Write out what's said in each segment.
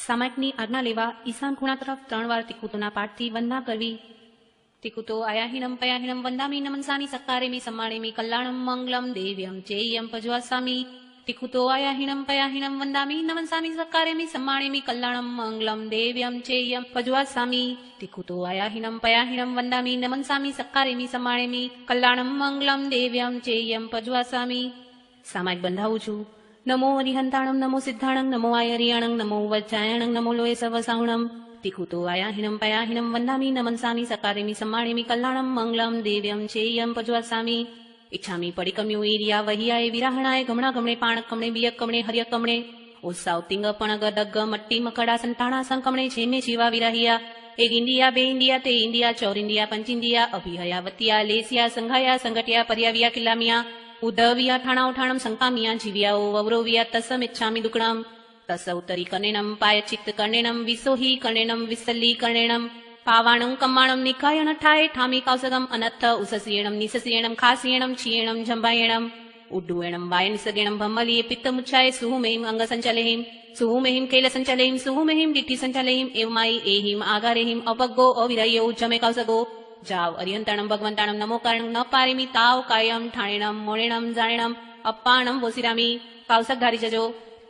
સામાયિકની આજ્ઞા લેવા ઈશાન ખૂણા તરફ 3 વાર તિકુતોના પાઠથી વંદના કરવી. તિકુતો આયાહીનમ પયાહીનમ વંદામી નમનસાની સક્કારેમી સમ્માણેમી કલ્યાણમ મંગલમ દેવ્યમ ચેયમ પજ્વાસામી. તિકુતો આયાહીનમ પયાહીનમ વંદામી નમનસાની સક્કારેમી સમ્માણેમી કલ્યાણમ મંગલમ દેવ્યમ ચેયમ પજ્વાસામી. તિકુતો આયાહીનમ પયાહીનમ વંદામી નમનસામી સક્કારેમી સમ્માણેમી કલ્યાણમ મંગલમ દેવ્યમ ચેયમ પજ્વાસામી. સામાયિક બંધાવું છું. નમો અરિહંતાણમ નમો સિદ્ધાણમ નમો આયરિયાણમ નમો વજ્જાયણમ નમો લોય સવસાવણમ. તિકુતો આયાહીનમ પયાહીનમ વંદામી નમનસામી સકારેમી સમ્માણેમી કલ્યાણમ મંગલમ દેવ્યમ ચેયમ પજ્વાસામી. ઈચ્છામી પડિકમ્યુ ઈરિયા વહિયાય વિરાહણાય ગમણા ગમણે પાણક કમણે બિયક કમણે હરિયક કમણે ઓસાવ તિંગ પણગ ડગ્ગ મટ્ટી મકડા સંતાણા સંકમણે જેમે જીવા વિરાહિયા. એક ઇન્ડિયા બે ઇન્ડિયા તે ઇન્ડિયા ચોર ઇન્ડિયા પંચ ઇન્ડિયા અભિહયા વતિયા લેસિયા સંઘાયા સંગઠિયા પર્યાવિયા કિલ્લામિયા ઉદવિયા ઠાણા ઉઠાણમ સંકામિયા જીવ્યાઓ વવરોવિયા તસમ ઇચ્છામી દુકણમ. તસ ઉત્તરી કર્ણેનમ પાયચિત્ત કર્ણેનમ વિસોહી કર્ણેનમ વિસલ્લી કર્ણેનમ પાવાણં કમ્માણમ નિકાયણ ઠાય ઠામી કૌસગમ અનત્થ ઉસસ્રીયણમ નિસસ્રીયણમ ખાસ્રીયણમ ક્ષીયણમ જંબાયણમ ઉડ્ડુએણમ વાયનિસગેણમ ભમ્મલીએ પિત્તમુચ્છાય સુહુમેહિમ અંગસંચલેહિમ સુહુમેહિમ કૈલસંચલેહિમ સુહુમેહિમ દિઠ્ઠિસંચલેહિમ એવમાઈ એહિમ આગારેહિમ અપગ્ગો અવિરયો જમે કૌસગો. જાવ અરિહંતાણમ ભગવંતાણમ નમો કારણમ ન પારેમી તાવ કાયમ ઠાણેણમ મોણેણમ જાણેણમ અપ્પાણમ વોસિરામી. કૌસક ધારી જજો.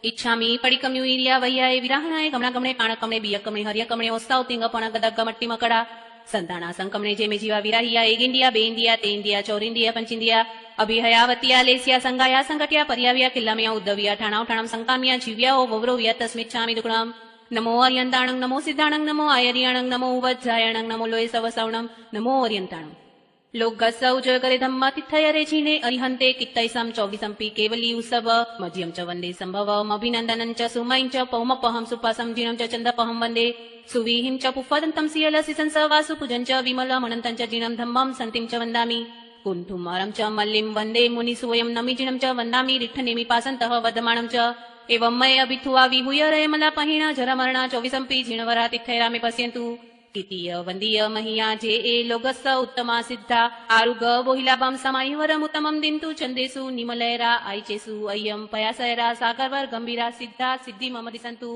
ઈચ્છામી પડિકમ્યુ ઈરિયા વૈયાય વિરાહણાય ગમણા ગમણે પાણક કમણે બિયક કમણે હરિયક કમણે ઓસ્તાવ તિંગ પણગ દગ્ગ મટ્ટી મકડા સંતાણા સંકમણે જેમે જીવા વિરાહિયા. એક ઇન્ડિયા બે ઇન્ડિયા તે ઇન્ડિયા ચોર ઇન્ડિયા પંચ ઇન્ડિયા અભિહયા વતિયા લેસિયા સંગાયા સંગઠિયા પર્યાવ્યા કિલ્લામિયા ઉદ્દવિયા ઠાણા ઉઠાણમ સંકામિયા જીવ્યાઓ વવરોવિયા તસ્મિચ્છામી દુકણમ. નમો અરિયંતાણં નમો સિદ્ધાણં નમો આયરિયાણં નમો વજ્જાયણં નમો લોય સવસવણં નમો અરિયંતાણં. લોગસૌ જય કરે ધમ્મા તિથયરે જીને અરિહંતે કિત્તૈસમ ચોગીસંપી કેવલી ઉસવ મજ્યમ ચ વંદે સંભવમ અભિનંદનં ચ સુમૈં ચ પૌમપહમ સુપાસમ જીણમ ચ ચંદપહમ વંદે સુવીહિમ ચ પુફદંતમ સિયલસી સંસવાસુ પૂજન ચ વિમલમનંતં ચ જીણમ ધમ્મમ સંતિમ ચ વંદામી. કુંઠુમરમ ચ મલ્લિમ વંદે મુનિસુવયમ નમી જીણમ ચ વંદામી રિઠ્ઠનેમિ પાસંતઃ વદમાણમ ચ એવં મય અભિથુઆ વિહુય રયમલા પહિણા જરમરણા ચોવિસંપી જીણવરા તિથૈરામે પશ્યંતુ. કિતીય વંદીય મહિયા જે એ લોગસ્સ ઉત્તમા સિદ્ધા આરુગ બોહિલાભમ સમાયવરમ ઉત્તમમ દિંતુ ચંદેસુ નિમલયરા આઈચેસુ અય્યમ પયાસયરા સાગરવર ગંભીરા સિદ્ધા સિદ્ધિ મમદી સંતુ.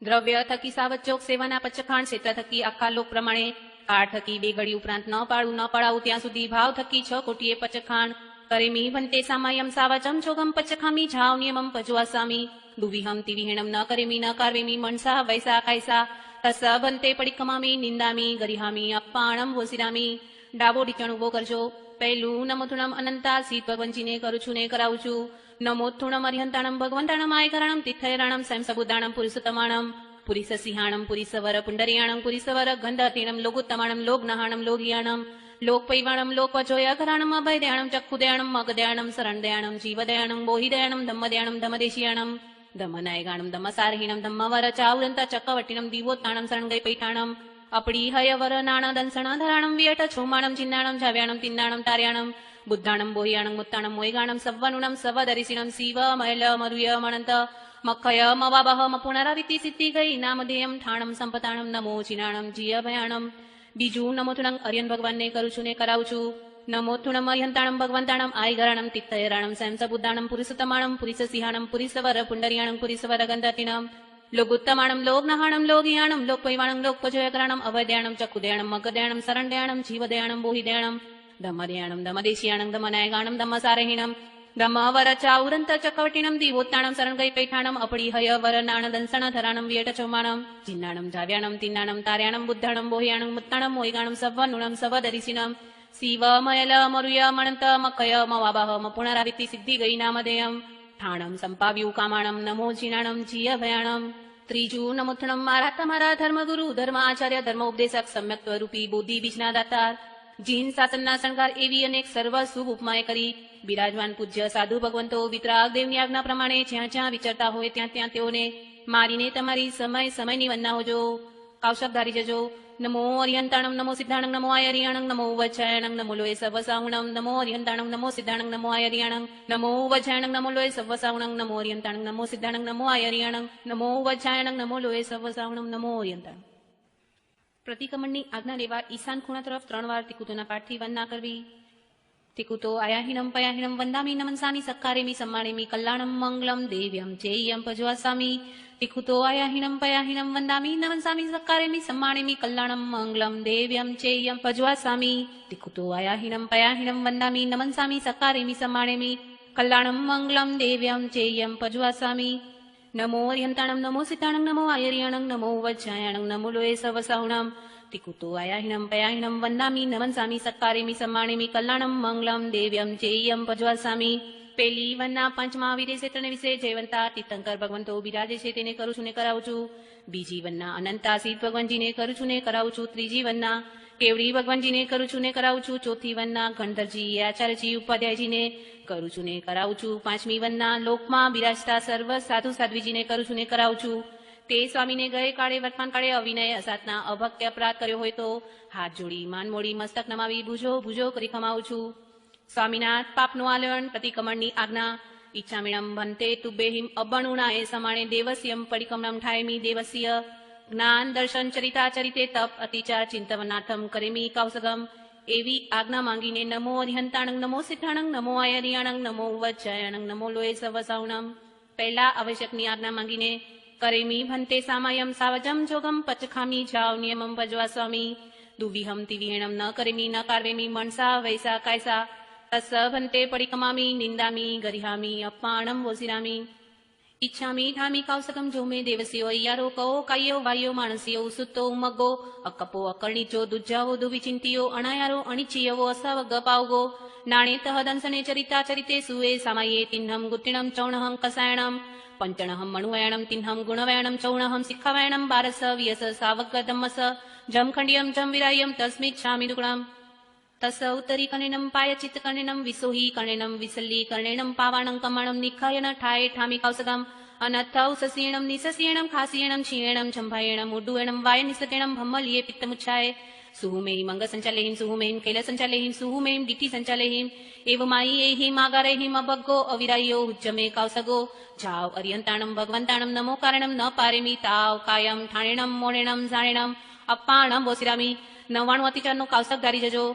દ્રવ્ય થકી સાવચોક સેવાના પચખાણ ક્ષેત્ર થકી આખા લોક પ્રમાણે કાળ થકી બે ઘડી ઉપરાંત ન પાડું ન પડાવું ત્યાં સુધી ભાવ થકી 6 કોટીએ પચખાણ કરેમી ભંતે સામાયમ સાવચમ ચોગમ પચખામી જાવ નિયમમ પજ્વાસામી. દુવિહમ તિવિહેણમ ન કરેમી ન કાર્વેમી મણસા વૈસા કાયસા તસ ભંતે પડિકમામી નિંદામી ગરિહામી અપ્પાણમ વોસિરામી. ડાબો ઢીચણ ઉભો કરજો. પહેલું નમોથુણમ અનંતા સીત ભગવંજીને કરું છું ને કરાવું છું. નમોથુણમ અરિહંતાણમ ભગવંતાણમ આયકરાણમ તિથયરાણમ સ્વયં સબુદાણમ પુરુષોત્તમાણમ પુરીસ સિંહાણમ પુરીસવર પુંડરિયાણમ પુરીસવર ગંધતીણમ લોગોત્તમાણમ લોગનહાણમ લોગિયાણમ લોકપૈવાણમ લોકવચોયકરાણમ અભયદયાણમ ચક્ષુદયાણમ મગદયાણમ શરણદયાણમ જીવદયાણમ બોહિદયાણમ ધમ્મદયાણમ ધમદેશિયાણમ ધમનાયગાણમ ધમસારહીણમ ધમ્મવર ચાઉરંત ચક્કવટીણમ દીવોત્તાણમ શરણગೈ પૈઠાણમ અપડી હયવર નાણ દંસણ ધરાણમ વિયટ છોમાણમ ચિન્નાણમ જાવ્યાણમ તિન્નાણમ તાર્યાણમ બુદ્ધાણમ બોહિયાણમ મુત્તાણમ મોયગાણમ સવ્વનુણમ સવદરિસિણમ શિવ મૈલ મરુય મણંત મખય મવાબહ મપુનરાવિતિ સિદ્ધિ ગઈ નામધેયમ ઠાણમ સંપતાણમ નમો ચિનાણમ જીય ભયાણમ. બીજું નમોથુણમ અરિયન ભગવાનને કરું છું ને કરાવું છું. નમોથુણમ અરિહંતાણમ ભગવંતાણમ આયગરાણમ તિત્તયરાણમ સ્વયં સબુદ્ધાણમ પુરુષોત્તમાણમ પુરીસસિંહાણમ પુરીસવર પુંડરિયાણમ પુરીસવર ગંધતીણમ લોગોત્તમાણમ લોગનહાણમ લોગિયાણમ લોકપૈવાણમ લોકપજોયકરાણમ અવદયાણમ ચક્ષુદયાણમ મગદયાણમ શરણદયાણમ જીવદયાણમ બોહિદયાણમ ધમદયાણમ ધમદેશિયાણમ ધમનાયગાણમ ધમસારહીણમ ધમવર ચાઉરંત ચક્કવટીણમ દીવોત્તાણમ શરણગೈ પૈઠાણમ અપડી હયવર નાણ દંસણ ધરાણમ વિયટ ચોમાણમ ચિન્નાણમ જાવ્યાણમ તિન્નાણમ તાર્યાણમ બુદ્ધાણમ બોહિયાણમ મુત્તાણમ મોયગાણમ સવ્વનુણમ સવદરિસિણમ શિવ મયલ મરુય મણંત મખય મવાબહ મપુનરાવિતિ સિદ્ધિ ગઈ નામધેયમ ઠાણમ સંપાવ્યું કામાણમ નમો ચિનાણમ જીય ભયાણમ. ત્રીજું નમોથુણમ મારા તમારા ધર્મગુરુ ધર્મ આચાર્ય ધર્મોપદેશક સમ્યક સ્વરૂપી બુદ્ધિ બીજના દાતાર જીન શાસનના શણગાર એવી અનેક સર્વ શુભ ઉપમાય કરી બિરાજમાન પૂજ્ય સાધુ ભગવંતો વિતરાગ દેવની આજ્ઞા પ્રમાણે જ્યાં જ્યાં વિચરતા હોય ત્યાં ત્યાં તેઓને મારીને તમારી સમય સમયની વંદના હોજો. કૌશક ધારી જજો. નમો અરિહંતાણમ નમો સિદ્ધાણં નમો આયરિયાણં નમો વજ્જાયણં નમો લોય સવસાવણં નમો અરિહંતાણં નમો સિદ્ધાણં નમો આયરિયાણં નમો વજ્જાયણં નમો લોય સવસાવણં નમો અરિહંતાણં નમો સિદ્ધાણં નમો આયરિયાણં નમો વજ્જાયણં નમો લોય સવસાવણં નમો અરિહંતાણં. પ્રતિક્રમણની આજ્ઞા લેવા ઈશાન ખૂણા તરફ 3 વાર તિકુતોના પાઠથી વંદના કરવી. તિકુતો આયાહિનમ પયાહિનમ વંદામી નમનસામી સક્કારેમી સમ્માણેમી કલ્યાણમ મંગલમ દેવ્યમ ચેયમ પજ્વાસામી તિકુતો આયાહિનમ પયાહિનમ વંદામી નમનસામી સક્કારેમી સમ્માણેમી કલ્યાણમ મંગલમ દેવ્યમ ચેયમ પજ્વાસામી તિકુતો આયાહિનમ પયાહિનમ વંદામી નમનસામી સક્કારેમી સમ્માણેમી કલ્યાણમ મંગલમ દેવ્યમ ચેયમ પજ્વાસામી નમો અર્યંતાણમ નમો સિતાણમ નમો આયર્યાણમ નમો વજ્જાયાણમ નમો લોએ સવસાહુણમ તિકુતો આયાહિનમ પયાહિનમ વંદામી નમનસામી સક્કારેમી સમ્માણેમી કલ્યાણમ મંગલમ દેવ્યમ ચેયમ પજ્વાસામી પેલી વનના પંચમા વિદેશે ત્રણે વિશે જયવંતા તીર્થંકર ભગવંતો બિરાજે છે તેને કરું છું ને કરાવું છું. બીજી વનના અનંતા સિદ્ધ ભગવાનજીને કરું છું ને કરાવું છું. ત્રીજી વનના કેવડી ભગવાનજીને કરું છું ને કરાવું છું. ચોથી વનના ગણધરજી આચાર્યજી ઉપાધ્યાયજીને કરું છું ને કરાવું છું. પાંચમી વનના લોકમાં બિરાજતા સર્વ સાધુ સાધ્વીજીને કરું છું ને કરાવું છું. તે સ્વામીને ગયે કાળે વર્તમાન કાળે અવિનય અસાતના અભક્ય અપરાધ કર્યો હોય તો હાથ જોડી માન મોડી મસ્તક નમાવી ભૂજો ભૂજો કરી ખમાવું છું. સ્વામિનાથ પાપનું આલયન પ્રતિક્રમણની આજ્ઞા ઈચ્છામિણમ ભંતે તુબ્બેહિમ અબણુણા એ સમાણે દેવસ્યમ પરિક્રમણમ ઠાયમી દેવસ્ય જ્ઞાન દર્શન ચરિતા ચરિતે તપ અતિચાર ચિંતવનાથમ કરેમી કૌસગમ એવી આજ્ઞા માંગીને નમો અરિહંતાણંગ નમો સિદ્ધાણંગ નમો આયરિયાણંગ નમો વજ્જાયાણંગ નમો લોએ સવસાઉણમ પહેલા આવશ્યકની આજ્ઞા માંગીને કરેમી ભંતે સામાયમ સાવજમ જોગમ પચખામી જાવ નિયમમ ભજવા સ્વામી દુવિહમ તિવિહેણમ ન કરેમી ન કાર્વેમી મણસા વૈસા કાયસા તસ્સ ભંતે પડિકમામી નિંદામી ગરિહામી અપમાણમ વોસિરામી ઈચ્છામી ધામી કૌસકમ જોમે દેવસ્યો અય્યારો કઓ કાયો વાયો માણસ્યો સુતો ઉમગો અકપો અકર્ણીચો દુજ્જાવો દુવિચિંતિયો અણાયારો અણિચિયવો અસાવગ પાવગો નાણે તહદંસને ચરિતા ચરિતે સુએ સામાયે તિન્હમ ગુતિણમ ચૌણહમ કસાયણમ પંચણહમ મણુવયણમ તિન્હમ ગુણવયણમ ચૌણહમ શિખાવયણમ બારસ વ્યસ સાવગ ધમ્મસ જમખંડિયમ જમ વિરાયમ તસ્મિચ્છામિ દુગણમ તસ ઉત્તરી કર્ણેનમ પાયચિત કર્ણેનમ વિસોહી કર્ણેનમ વિસલ્લી કર્ણેનમ પાવાણં કમણમ નિખાયન ઠાય ઠામી કૌસગમ અનથૌ સસીણમ નિસસીણમ ખાસીણમ ક્ષીણમ છંભાયણમ ઉડ્ડુએણમ વાય નિસકેણમ ભમ્મલીએ પિત્તમુચ્છાય સુહુમેહી મંગ સંચાલેહિમ સુહુમેહિમ કૈલ સંચાલેહિમ સુહુમેહિમ ડીટી સંચાલેહિમ એવમાઈ એહિમ આગારેહિમ અભગ્ગો અવિરાયો ઉજ્જમે કૌસગો જાવ અરિયંતાણમ ભગવંતાણમ નમો કારણમ ન પારેમી તાવ કાયમ ઠાણેણમ મોણેણમ ઝાણેણમ અપ્પાણમ વોસિરામી 99 અતિચારનો કૌસક ધારી જજો.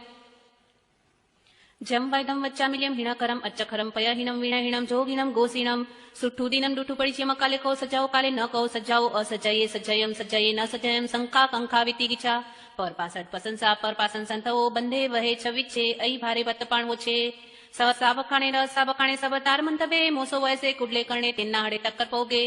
જમ વૈદમ વચ્ચામિલ્યમ હિણાકરમ અચ્ચખરમ પયાહિનમ વીણાહિણમ જોગિનમ ગોસીણમ સુઠ્ઠુ દિનમ ડૂઠું પડીચ્યમ કાલે કહો સજાઓ કાલે ન કહો સજાઓ અસજયે સજયમ સજયે ન સજયમ શંકા કંખા વિતી ગીચા પર પાસઠ પ્રશંસા પર પાસન સંતવો બંધે વહે છવિત છે અહી ભારે બતપાણવો છે સવસા બખાણે રસા બખાણે સબ તાર મંતવે મોસો વયસે કુડલે કરણે તેના હડે ટક્કર પોગે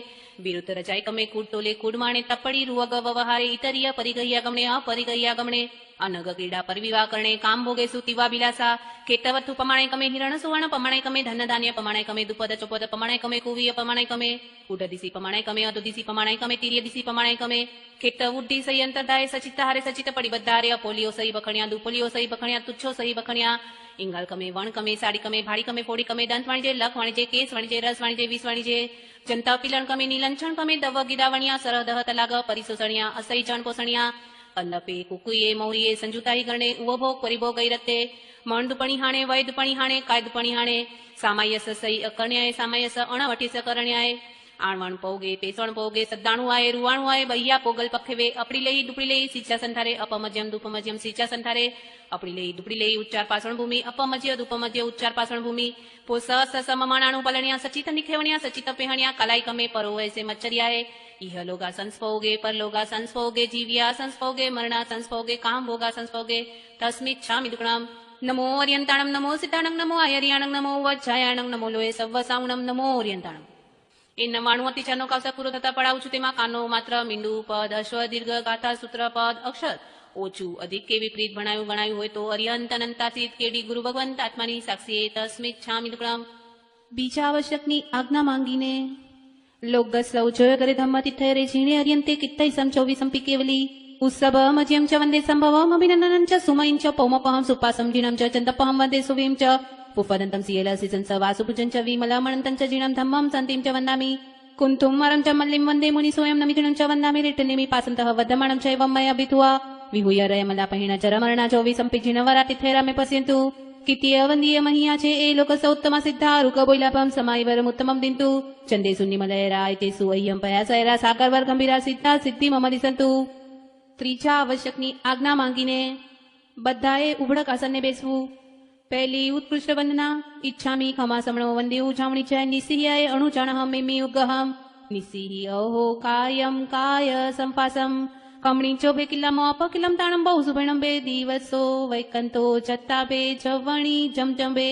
વિરુદ્ધ રજાય કમે કુડ તોલે કુડ માણે તપડી રૂઅગ વવહારે ઇતરિય પરિગયા ગમણે અપરિગયા ગમણે અનગ ક્રીડા પરવિવા કરણે કામ ભોગે સુતિવા બિલાસા ખેતવત્તુ પમાણે કમે હિરણ સુવર્ણ પમાણે કમે ધન ધાન્ય પમાણે કમે દુપદ ચોપદ પમાણે કમે કુવીય પમાણે કમે કુડ દિશી પમાણે કમે અધુદિશી પમાણે કમે તિર્ય દિશી પમાણે કમે ખેત ઉડ્ડી સહી અંતરધાય સચિત હારે સચિત પડી બધારે અપોલિયો સહી બખણ્યા દુપોલિયો સહી બખણ્યા તુચ્છો સહી બખણ્યા ઇંગલ કમે વણ કમે સાડી કમે ભાડી કમે ફોડી કમે દંત વાણિજે લખ વાણિજે કેસ વાણિજે રસ વાણિજે વિષ વાણિજે જનતા પિલણ કમે નીલંછણ કમે દવ ગીદાવણિયા સરહદહ તલાગ પરિસોસણિયા અસહી જણ પોષણિયા અન્નપે કુકુયે મૌરીએ સંજુતાઈ ગણે ઉવભોગ પરિભોગ ગૈરતે મણ દુપણી હાણે વય દુપણી હાણે કાય દુપણી હાણે સામાયસ સહી અકર્ણ્યાય સામાયસ અણવટીસ કરણ્યાય આણવણ પોગે પેસવણ પોગે સદ્દાણું આય રૂવાણું આય બૈયા પોગલ પખેવે અપડી લઈ દુપડી લઈ સિંચા સંથારે અપમજ્યમ દુપમજ્યમ સિંચા સંથારે અપડી લઈ દુપડી લઈ ઉચ્ચાર પાસણ ભૂમિ અપમજ્ય દુપમજ્ય ઉચ્ચાર પાસણ ભૂમિ પોસ સમમાણાણું પલણ્યા સચિત નિખેવણ્યા સચિત પેહણ્યા કલાઈ કમે પરો વયસે મચ્ચરિયાએ ઇહ લોગા સંસ્પોગે પરલોગા સંસ્પોગે જીવ્યા સંસ્પોગે મરણા સંસ્પોગે કામ ભોગા સંસ્પોગે તસ્મિત છામિ દુકણામ નમો અર્યંતાણમ નમો સિદ્ધાણમ નમો આયર્યાણમ નમો વજ્જાયાણમ નમો લોએ સવસાઉણમ નમો અર્યંતાણમ એ 99 અતિચારનો કૌશક પૂરો થતા પડાવું છું. તેમાં કાનો માત્ર મીંડુ પદ અશ્વ દીર્ઘ ગાથા સૂત્ર પદ અક્ષર ઓછું અધિક કે વિપરીત ગણાયું હોય તો અર્યંત અનંતાસિત કેડી ગુરુ ભગવંત આત્માની સાક્ષીએ તસ્મિત છામિ દુકણામ બીજા આવશ્યકની આજ્ઞા માંગીને લોગસૌ જોય કરે ધમ્મતિથયરે ઝીણે અર્યંતે કિત્તૈસમ ચોવીસંપી કેવલી ઉત્સવ મજ્યમ ચ વંદે સંભવમ અભિનંદનમ ચ સુમયં ચ પૌમપહમ સુપાસમ જીણમ ચ ચંદપહમ વંદે સુવીમ ચ પુફદંતમ સિયલસિસં ચ વાસુપુજં ચ વિમલમણંતં ચ જીણમ ધમ્મમ સંતિમ ચ વંદામિ કુંતુમ વરમ ચ મલ્લિમ વંદે મુનિ સોયમ નમિતણં ચ વંદામિ રિટનેમિ પાસંતઃ વદ્ધમણં ચ એવં મય અભિત્વા વિહુય રયમલા પહિણ ચરમરણા ચોવીસંપી જીણવરાતિ થેરામે પશ્યંતુ કિતિય વંદીય મહિયા છે એ લોક સૌત્તમ સિદ્ધા રૂક બોઈલાભમ સમાયવરમ ઉત્તમમ દિંતુ ચંદે સુનિમલયરાય તે સુઅય્યમ પયાસયરા સાગરવર ગંભીરા સિદ્ધા સિદ્ધિ મમલી સંતુ ત્રીજા આવશ્યકની આજ્ઞા માંગીને બધાએ ઉભડક આસનને બેસવું. પહેલી ઉત્કૃષ્ટ વંદના. ઈચ્છામી ખમાસમણો વંદે ઉજામણી છે નિસિહ્યાય અણુજાણહમ મેમી ઉગહમ નિસિહિ અહો કાયમ કાય સંપાસમ કમણી ચોભે કિલ્લામો અપકિલ્લમ તાણમ બહુ સુભણમ બે દિવસો વૈકંતો જત્તાભે જવણી જમજંબે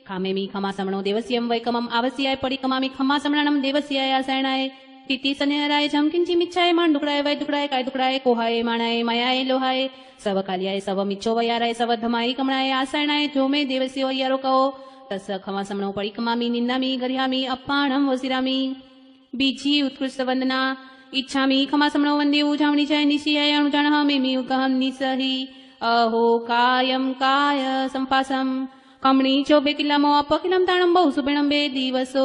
ખામેમી ખમાસમણો દેવસ્યમ વૈકમમ આવસ્યાય પડિકમામી ખમાસમણમ દેવસ્યાય આસરણાય તિતિ સનેરાય જમકિંચી મિચ્છાય માંડ દુકડાય વૈ દુકડાય કાય દુકડાય કોહાય માણાય મયાય લોહાય સવ કાલિયાય સવ મિચ્છો વયારાય સવ ધમાય કમણાય આસરણાય જોમે દેવસ્યો યરો કહો તસ ખમાસમણો પડિકમામી નિંદામી ગર્યામી અપ્પાણમ વસિરામી. બીજી ઉત્કૃષ્ટ વંદના. ઈચ્છામી ખમાસમણો વંદે ઉજામણી છે નિશિયાય અણુજાણહ મેમી ઉગહમ નિસહી અહો કાયમ કાય સંપાસમ કમણી ચોબે કિલ્લામો અપકિલ્લમ તાણમ બહુ સુભેણમ બે દિવસો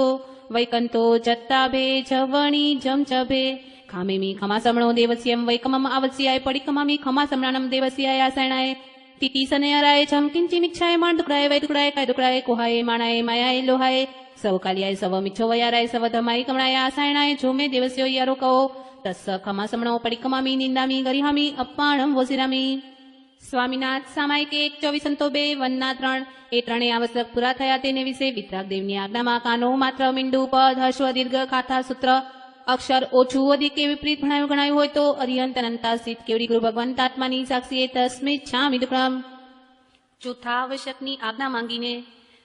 વૈકંતો જત્તાભે જવણી જમચભે ખામેમી ખમાસમણો દેવસ્યમ વૈકમમ આવસ્યાય પડિકમામી ખમાસમણાનમ દેવસ્યાય આસરણાય તિતિ સનેરાય જમકિંચી મિચ્છાય માંડ દુકડાય વૈ દુકડાય કાય દુકડાય કોહાય માણાય મયાય લોહાય સવ કાલિયાય સવ મિચ્છો વયારાય સવ ધમાય કમણાય આસરણાય જોમે દેવસ્યો યારો કહો તસ્સ ખમાસમણો પડિકમામી નિંદામી ગરિહામી અપ્પાણમ વસિરામી. સ્વામીનાથ સામાયિક 1:24 વનના 3 એ ત્રણેય આવશ્યક પૂરા થયા તેને વિશે વિતરાગ દેવની આજ્ઞામાં કાનો માત્ર મીંડુ પદ હસ્વ દીર્ઘ ખાથા સૂત્ર અક્ષર ઓછું અધિક કે વિપરીત ગણાયું હોય તો અરિહંત અનંતાસિત કેવડી ગુરુ ભગવંત આત્માની સાક્ષીએ તસ્મિત છામિ દુક્રમ. ચોથા આવશ્યકની આજ્ઞા માંગીને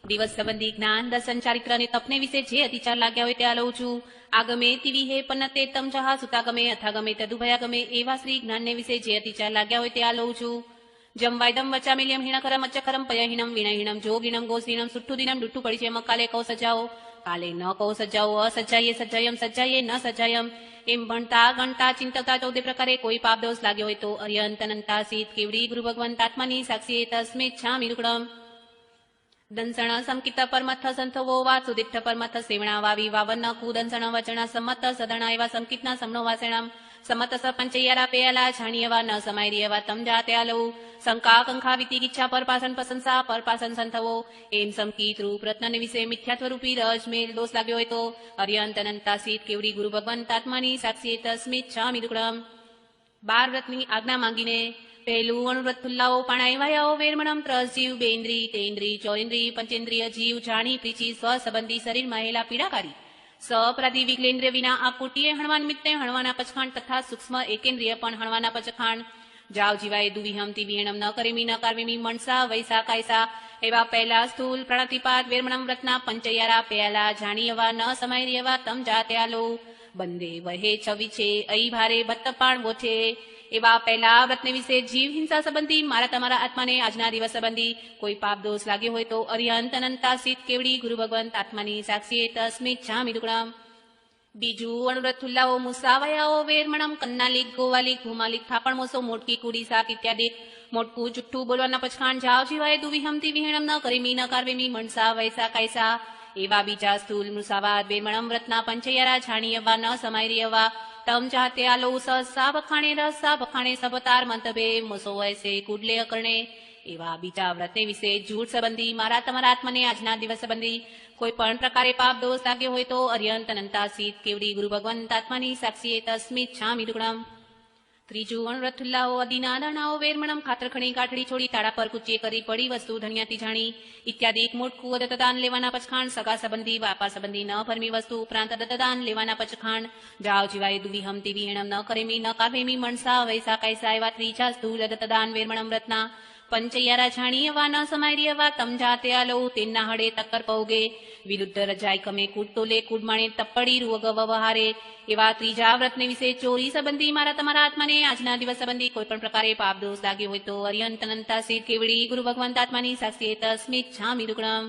દિવસ સંબંધી જ્ઞાન દર્શન ચારિત્ર અને તપને વિશે જે અતિચાર લાગ્યા હોય ત્યાં લઉં છું. આગમે તિવી હે પન્નતે તમ જહા સુતાગમે અથાગમે તદુભયાગમે એવા શ્રી જ્ઞાનને વિશે જે અતિચાર લાગ્યા હોય ત્યાં લઉં છું. જમ વાયદમ વચામિલ્યમ હિણકરમ અચ્ચકરમ પયહિણમ વિણહિણમ જોગિણમ ગોસીણમ સુઠ્ઠુ દિનમ ડુટ્ટુ પરિચયમ કાલે કૌ સજાઓ કાલે ન કૌ સજાઓ અસજાયે સજાયમ સજાયે ન સજાયમ એમ ભણતા ગણતા ચિંતવતા 14 પ્રકારે કોઈ પાપ દોષ લાગ્યો હોય તો અર્યંત અનંતાસીત કેવડી ગુરુ ભગવંત આત્માની સાક્ષીએ તસ્મે છામિ દુક્કડમ. દંસણ સંકિત પરમથ સંથવો વા સુદિઠ્ઠ પરમથ સેવણા વાવી વાવન કુદંસણ વચણા સંમત સદણા એવા સંકિતના સમનો વાસેણામ સમત સ પંચૈયારા પેયાલા જાણીયવા ન સમાયરીયવા તમ જાતે આલવું શંકા કંખા વિતિ ગીચ્છા પરપાસન પ્રશંસા પરપાસન સંથવો એમ સંકિત રૂપ રત્નને વિશે મિથ્યાત્વરૂપી રજ મેલ દોષ લાગ્યો હોય તો અર્યંત અનંતાસીત કેવડી ગુરુ ભગવંત આત્માની સાક્ષીએ તસ્મિત છામિ દુક્કડમ. 12 વ્રતની આજ્ઞા માંગીને પહેલું અનુવ્રત ફુલ્લાઓ પાણાય વાયાઓ વેરમણમ ત્રસ જીવ બેન્દ્રી તેન્દ્રી ચોરેન્દ્રી પંચેન્દ્રિય જીવ જાણી પ્રીચી સ્વ સંબંધી શરીરમાં હેલા પીડાકારી સપ્રાતિ વિકલેન્દ્રિય વિના આ કોટીએ હણવા નિમિત્તે હણવાના પચખાંડ તથા સૂક્ષ્મ એકેન્દ્રિય પણ હણવાના પચખાંડ જાવ જીવાય દુવિહમતી વિહણમ ન કરેમી ન કાર્મિમી મણસા વૈસા કાયસા એવા પહેલા સ્થૂલ પ્રણતિપાત વેરમણમ વ્રતના પંચૈયારા પેયાલા જાણીયવા ન સમાયરીયવા તમ જાતે આલો બંદે વહે છવી છે અઈ ભારે ભત્તપાણ વોઠે એવા પહેલા વ્રતને વિશે જીવ હિંસા સંબંધી મારા તમારા આત્માને આજના દિવસ સંબંધી કોઈ પાપ દોષ લાગ્યો હોય તો અરિહંત અનંતાસિત કેવડી ગુરુ ભગવંત આત્માની સાક્ષીએ તસ્મિત છામિ દુક્કડમ. બીજું અનુવ્રત થુલ્લાઓ મુસાવયાઓ વેરમણમ કન્નાલિક ગોવાલિક ભૂમાલિક થાપણ મોસો મોટકી કુડી શાક ઇત્યાદિ મોટકું જુઠ્ઠું બોલવાના પચખાણ જાવ જીવાય દુવિહમતી વિહીણમ ન કરીમી ન કાર્વેમી મણસા વૈસા કાયસા એવા બીજા સ્થૂલ મુસાવાદ વેરમણમ વ્રતના પંચૈયારા જાણીયવા ન સમાયરીયવા તમ જાતે આલો સા બખાણે રસા બખાણે સબતાર મંતભે મસો વૈસે કુડલે અકરણે એવા બીજા વ્રતને વિશે જૂઠ સંબંધી મારા તમારા આત્માને આજના દિવસ સંબંધી કોઈ પણ પ્રકારે પાપ દોષ લાગ્યો હોય તો અર્યંત અનંતાસિત કેવડી ગુરુ ભગવંત આત્માની સાક્ષીએ તસ્મિત છામિ દુક્કડમ. ત્રીજું અનુવ્રત થુલ્લાઓ અદિના દાણાઓ વેરમણમ ખાતરખણી કાઠડી છોડી તાળા પર કૂચીએ કરી પડી વસ્તુ ધણિયાતી જાણી ઇત્યાદિ મોટકું દત્તદાન લેવાના પચખાણ સગા સંબંધી વાપા સંબંધી ન ભરમી વસ્તુ ઉપરાંત દત્તદાન લેવાના પચખાણ જાવ જીવાય દુવિહમતી વિહીણમ ન કરેમી ન કાર્વેમી મણસા વૈસા કાયસા એવા ત્રીજા સ્થૂલ દત્તદાન વેરમણમ વ્રતના પંચૈયારા જાણીયવા ન સમાયરીયવા તમ જાતે આલો તેના હડે તક્કર પૌગે વિરુદ્ધ રજાય કમે કૂટતોલે કુડમાણે તપ્પડી રૂવગ વહારે એવા ત્રીજા વ્રતને વિશે ચોરી સંબંધી મારા તમારા આત્માને આજના દિવસ સંબંધી કોઈ પણ પ્રકારે પાપ દોષ લાગ્યો હોય તો અર્યંત અનંતાસિત કેવડી ગુરુ ભગવંત આત્માની સાક્ષીએ તસ્મિત છામિ દુક્કડમ.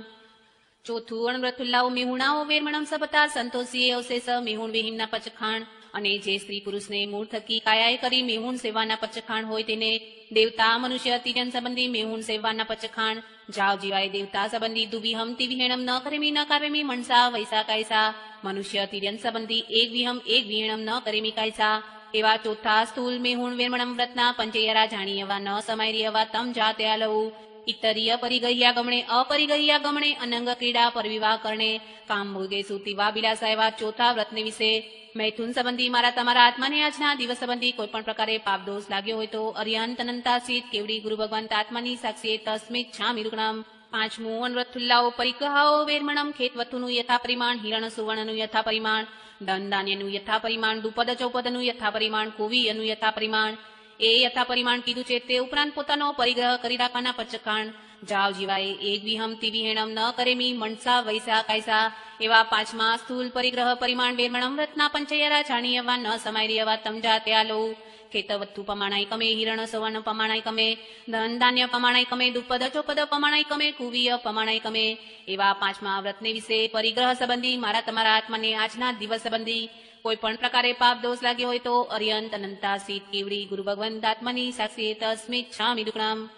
ચોથું અનુવ્રત થુલ્લાઓ મેહુણાઓ વેરમણમ સબતા સંતોષીએ અવશેષ મેહુણ વિહીનના પચખાણ અને જે સ્ત્રી પુરુષને મૂળ થકી કાયાએ કરી મેહુણ સેવાના પચખાણ હોય તેને દેવતા મનુષ્ય તિર્યન સંબંધી મેહુણ સેવાના પચખાણ જાવ જીવાય દેવતા સંબંધી દુવિહમતી વિહીણમ ન કરેમી ન કાર્વેમી મણસા વૈસા કાયસા મનુષ્ય તિર્યન સંબંધી એક વિહમ એક વિહીણમ ન કરેમી કાયસા એવા ચોથા સ્થૂલ મેહુણ વેરમણમ વ્રતના પંચૈયારા જાણીયવા ન સમાયરીયવા તમ જાતે આલવું ઇતરીય પરિગહ્યા ગમણે અપરિગહ્યા ગમણે અનંગ ક્રીડા પરવિવાહ કરણે કામ મૃગે સુતિવા બિલાસા એવા ચોથા વ્રતને વિશે મૈથુન સંબંધી મારા તમારા આત્માને આજના દિવસ સંબંધી કોઈ પણ પ્રકારે પાપ દોષ લાગ્યો હોય તો અર્યંત અનંતાસિત કેવડી ગુરુ ભગવંત આત્માની સાક્ષીએ તસ્મિત છામિ દુક્કડમ. પાંચમું અનવૃત્થુલ્લાઓ પરિગ્રહાઓ વેરમણમ ખેતવતુનું યથા પરિમાણ હિરણ સુવર્ણનું યથા પરિમાણ ધન ધાન્યનું યથા પરિમાણ દુપદ ચૌપદનું યથા પરિમાણ કુવીયનું યથા પરિમાણ એ યથા પરિમાણ કીધું છે તે ઉપરાંત પોતાનો પરિગ્રહ કરી રાખવાના પચખાણ જાવ જીવાય એક વિહમ તિવિહેણમ ન કરેમી મણસા વૈસા કાયસા એવા પાંચમા સ્થૂલ પરિગ્રહ પરિમાણ વેરમણમ રત્ના પંચયરા જાણીયવા ન સમાયરિયવા તમજા ત્યાલો ખેતવત્તુ પમાણાઈ કમે હિરણ સવર્ણ પમાણાઈ કમે ધન ધાન્ય પમાણાઈ કમે દુપદ ચોપદ પમાણાઈ કમે કુવીય પમાણાઈ કમે એવા પાંચમા વ્રતને વિશે પરિગ્રહ સંબંધી મારા તમારા આત્માને આજના દિવસ સંબંધી કોઈ પણ પ્રકારે પાપ દોષ લાગ્યો હોય તો અર્યંત અનંતા સીત કેવડી ગુરુ ભગવંત આત્માની સાક્ષી તસ્મિત છામિ દુક્રમ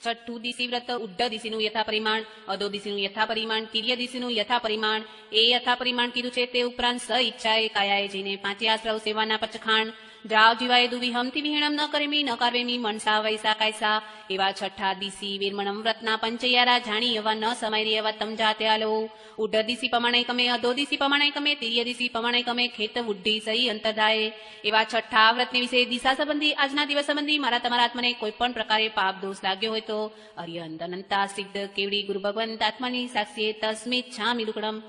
છઠ્ઠું દિશી વ્રત ઉડ્ઢ દિશીનું યથા પરિમાણ અધો દિશીનું યથા પરિમાણ તિર્ય દિશીનું યથા પરિમાણ એ યથા પરિમાણ કીધું છે તે ઉપરાંત સ ઈચ્છાએ કાયાએ જઈને પાંચે આશ્રવ સેવાના પચખાણ જાવ જીવાય દુવિહમથી વિહીણમ ન કરેમી ન કાર્વેમી મનસા વૈસા કાયસા એવા છઠ્ઠા દિશી વેરમણમ વ્રતના પંચયારા જાણી એવા ન સમાયરી એવા તમજા ત્યાલો ઉડ્ઢ દિશી પમાણાઈ કમે અધો દિશી પમાણાઈ કમે તિર્ય દિશી પમાણાઈ કમે ખેત ઉડ્ઢી સહી અંતરધાય એવા છઠ્ઠા વ્રતને વિશે દિશા સંબંધી આજના દિવસ સંબંધી મારા તમારા આત્માને કોઈ પણ પ્રકારે પાપ દોષ લાગ્યો હોય તો અર્યંત અનંતા સિદ્ધ કેવડી ગુરુ ભગવંત આત્માની સાક્ષીએ તસ્મિત છામિ દુક્કડમ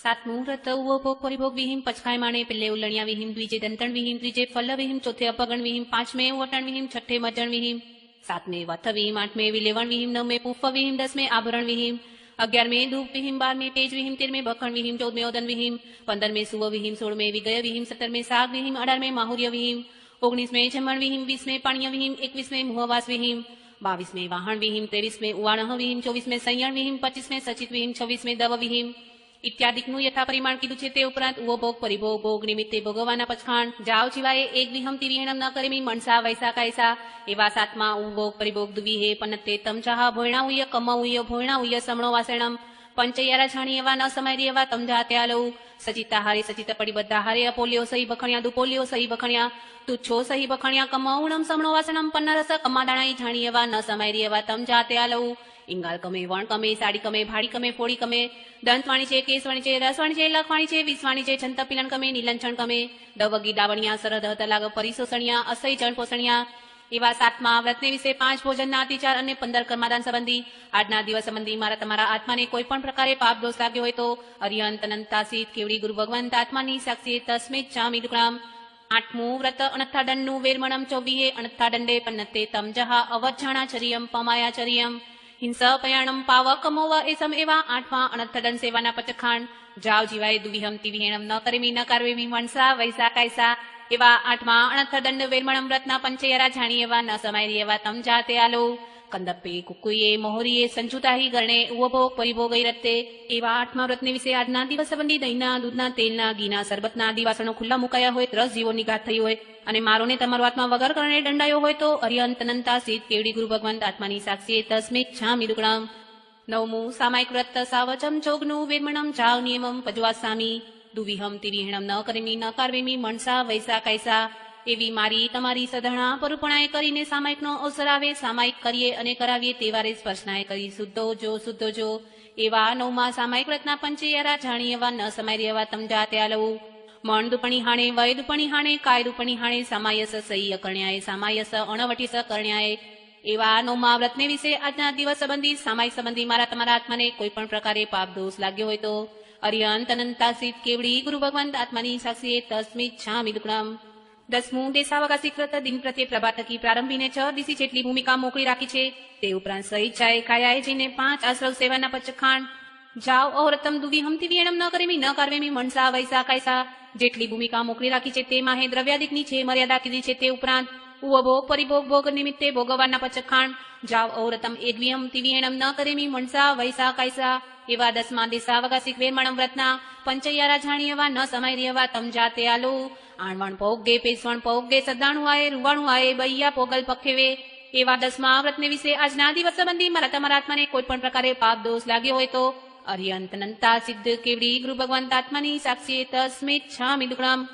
સાતમું વ્રત ઉવો ભોગ પરિભોગ વિહીમ પચખાય માણે પેલે ઉલણિયા વિહીમ દ્વિજે દંતણ વિહીમ ત્રીજે ફલ વિહીમ ચોથે અપગણ વિહીમ પાંચમે વટણ વિહીમ છઠ્ઠે મજણ વિહીમ સાતમે વથ વિહીમ આઠમે વિલેવણ વિહીમ નવમે પુફ વિહીમ દસમે આભરણ વિહીમ 11મે ધૂપ વિહીમ 12મે પેજ વિહીમ 13મે બખણ વિહીમ 14મે ઓદન વિહીમ 15મે સુવ વિહીમ 16મે વિગય વિહીમ 17મે સાગ વિહીમ 18મે માહુર્ય વિહીમ 19મે જમણ વિહીમ 20મે પાણ્ય વિહીમ 21મે મુહવાસ વિહીમ 22મે વાહણ વિહીમ 23મે ઉવાણહ વિહીમ 24મે સંયણ વિહીમ 25મે સચિત વિહીમ 26મે દવ વિહીમ ઇત્યાદિકનું યથા પરિમાણ કીધું છે તે ઉપરાંત ઉવો ભોગ પરિભોગ ભોગ નિમિત્તે ભોગવવાના પચખાણ જાવ જીવાએ એક વિહમથી વિહીણમ ન કરેમી મણસા વૈસા કાયસા એવા સાતમા ઉ ભોગ પરિભોગ દુવિહે પનત્તે તમચાહ ભોયણા ઉય કમઉય ભોયણા ઉય સમણો વાસણમ પંચયારા છાણી એવા ન સમાયરી એવા તમજા ત્યાલો સચિતા હારે સચિત પડિબદ્ધા હારે અપોલ્યો સહી બખણ્યા દુપોલ્યો સહી બખણ્યા તુચ્છો સહી બખણ્યા કમઉણમ સમણો વાસણમ પન્નરસ કમાદાણાઈ છાણી એવા ન સમાયરી એવા તમજા ત્યાલો ઇંગાલ કમે વણ કમે સાડી કમે ભાડી કમે ફોડી કમે દંતવાણી છે કેસવાણી છે રસવાણી છે લખવાણી છે વિસવાણી છે છંત પિલણ કમે નીલંછણ કમે દવગી ડાવણિયા સરદ તલાગ પરિશોષણિયા અસહી જણ પોષણિયા એવા સાતમા વ્રતને વિશે 5 ભોજનના અતિચાર અને 15 કર્માદાન સંબંધી આજના દિવસ સંબંધી મારા તમારા આત્માને કોઈ પણ પ્રકારે પાપ દોષ લાગ્યો હોય તો અર્યંત અનંતાસીત કેવડી ગુરુ ભગવંત આત્માની સાક્ષી તસ્મિત છામિ દુક્કડમ આઠમું વ્રત અનથાદંડનું વેરમણમ ચોવીહે અનથાદંડે પન્નતે તમજહા અવજ્જાણાચર્યમ પમાયાચર્યમ હિંસ પયાણમ પાવકમોવ એસમ એવા આઠમા અનથદંડ સેવાના પચખાણ જાવ જીવાય દુવિહમતી વિહેણમ ન કરેમી ન કાર્વેમી મણસા વૈસા કાયસા એવા આઠમા અનથદંડ વેરમણમ વ્રતના પંચયરા જાણી એવા ન સમાયરી એવા તમજા ત્યાલો કંદપ્પે કુકુયે મોહરીએ સંજુતાહી ગરણે ઉવભોગ પરિભોગઈ રત્તે એવા આઠમા વ્રતને વિશે આજના દિવસ સંબંધી દહીંના દૂધના તેલના ઘીના સરબતના દિવાસણો ખુલ્લા મુકાયા હોય 10 જીવોની ઘાત થઈ હોય અને મારો ને તમારો આત્મા વગર કરણે દંડાયો હોય તો અર્યંત અનંતા સિદ્ધ કેવડી ગુરુ ભગવંત આત્માની સાક્ષીએ તસ્મિત છામિ દુક્કડમ નવમું સામાયિક વ્રત સાવચમ ચોગનું વેરમણમ જાવ નિયમમ પજવાસામી દુવિહમ તિવિહીણમ ન કરેમી ન કાર્વેમી મણસા વૈસા કાયસા એવી મારી તમારી સધણા પરુપણાએ કરીને સામાયિકનો અવસર આવે સામાયિક કરીએ અને કરાવીએ તે વારે સ્પર્શનાએ કરી શુદ્ધો જો એવા નવમા સામાયિક વ્રતના પંચયરા જાણી એવા ન સમાયરી એવા તમજા ત્યાલો મણ દુપણી હાણે વય દુપણી હાણે કાય દુપણી હાણે સામાયસ સહી અકર્ણ્યાએ સામાયસ અણવટીસ કરણ્યાએ એવા નવમા વ્રતને વિશે આજના દિવસ સંબંધી સામાયિક સંબંધી મારા તમારા આત્માને કોઈ પણ પ્રકારે પાપ દોષ લાગ્યો હોય તો અર્યંત અનંતાસિત કેવડી ગુરુ ભગવંત આત્માની સાક્ષીએ તસ્મિત છામિ દુક્કડમ દસમું દેશાવકાશી વ્રત દિન પ્રત્યે પ્રભાતકી પ્રારંભીને 6 દિશી જેટલી ભૂમિકા મોકલી રાખી છે તે ઉપરાંત સહિચ્છાએ કાયાએ જઈને 5 આશ્રવ સેવાના પચખાણ જાવ અહરતમ દુવિહમથી વિયણમ ન કરેમી ન કાર્વેમી મણસા વૈસા કાયસા જેટલી ભૂમિકા મોકલી રાખી છે તે માહે દ્રવ્યાદિકની છે મર્યાદા કીધી છે તે ઉપરાંત ઉવભોગ પરિભોગ ભોગ નિમિત્તે ભોગવવાના પચખાણ જાવ અહરતમ એદ્વિહમથી વિયણમ ન કરેમી મણસા વૈસા કાયસા એવા દસમા દેશાવકાશી વેરમણમ વ્રતના પંચયરા જાણી એવા ન સમાયરી એવા તમજા ત્યાલો આણવણ પોગે પેસવણ પોગે સદાણું આયે રૂવાણું આયે બૈયા પોગલ પખેવે એવા દસમા વ્રતને વિશે આજના દિવસ સંબંધી મારા તમારા આત્માને કોઈ પણ પ્રકારે પાપ દોષ લાગ્યો હોય તો અર્યંત અનંતા સિદ્ધ કેવડી ગુરુ ભગવંત આત્માની સાક્ષીએ તસ્મિત છામિ દુક્કડમ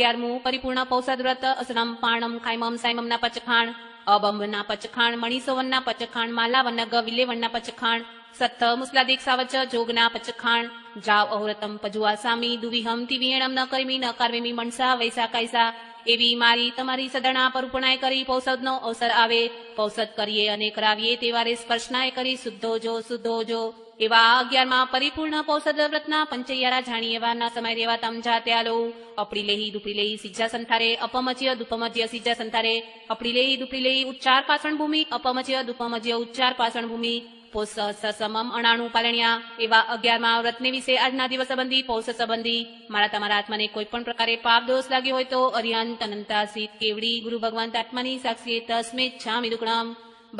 11મું પરિપૂર્ણ પૌષદ વ્રત અસનમ પાણમ ખાયમમ સાયમમના પચખાણ અબંબના પચખાણ મણિસોવનના પચખાણ માલાવનગ વિલેવનના પચખાણ સત્ત મુસ્લાદિક સાવચ જોગના પચખાણ જાવ અહોરતમ પજુઆ સામી દુવિહમ તિવિયણમ ન કરમી ન કાર્વેમી મણસા વૈસા કાયસા એવી મારી તમારી સદણા પર ઉપણાય કરી પૌષદનો અવસર આવે પૌષદ કરીએ અને કરાવીએ તેવારે સ્પર્શનાય કરી શુદ્ધો જો એવા 11માં પરિપૂર્ણ પૌષદ વ્રતના પંચૈયારા જાણી એવાના સમય રેવા તમ જાત્યાલો અપડી લેહી સિજ્જા સંથારે અપમજ્ય દુપમજ્ય સિજ્જા સંથારે અપડી લેહી ઉચ્ચાર પાષણ ભૂમિ અપમજ્ય દુપમજ્ય ઉચ્ચાર પાષણ ભૂમિ પૌષ સમમ અણાણું પાલણ્યા એવા 11માં વ્રતને વિશે આજના દિવસ સંબંધી પૌષ સંબંધી મારા તમારા આત્માને કોઈ પણ પ્રકારે પાપ દોષ લાગ્યો હોય તો અરિયંત અનંતાસિત કેવડી ગુરુ ભગવાન આત્માની સાક્ષી તસ્મે છામિ દુકણમ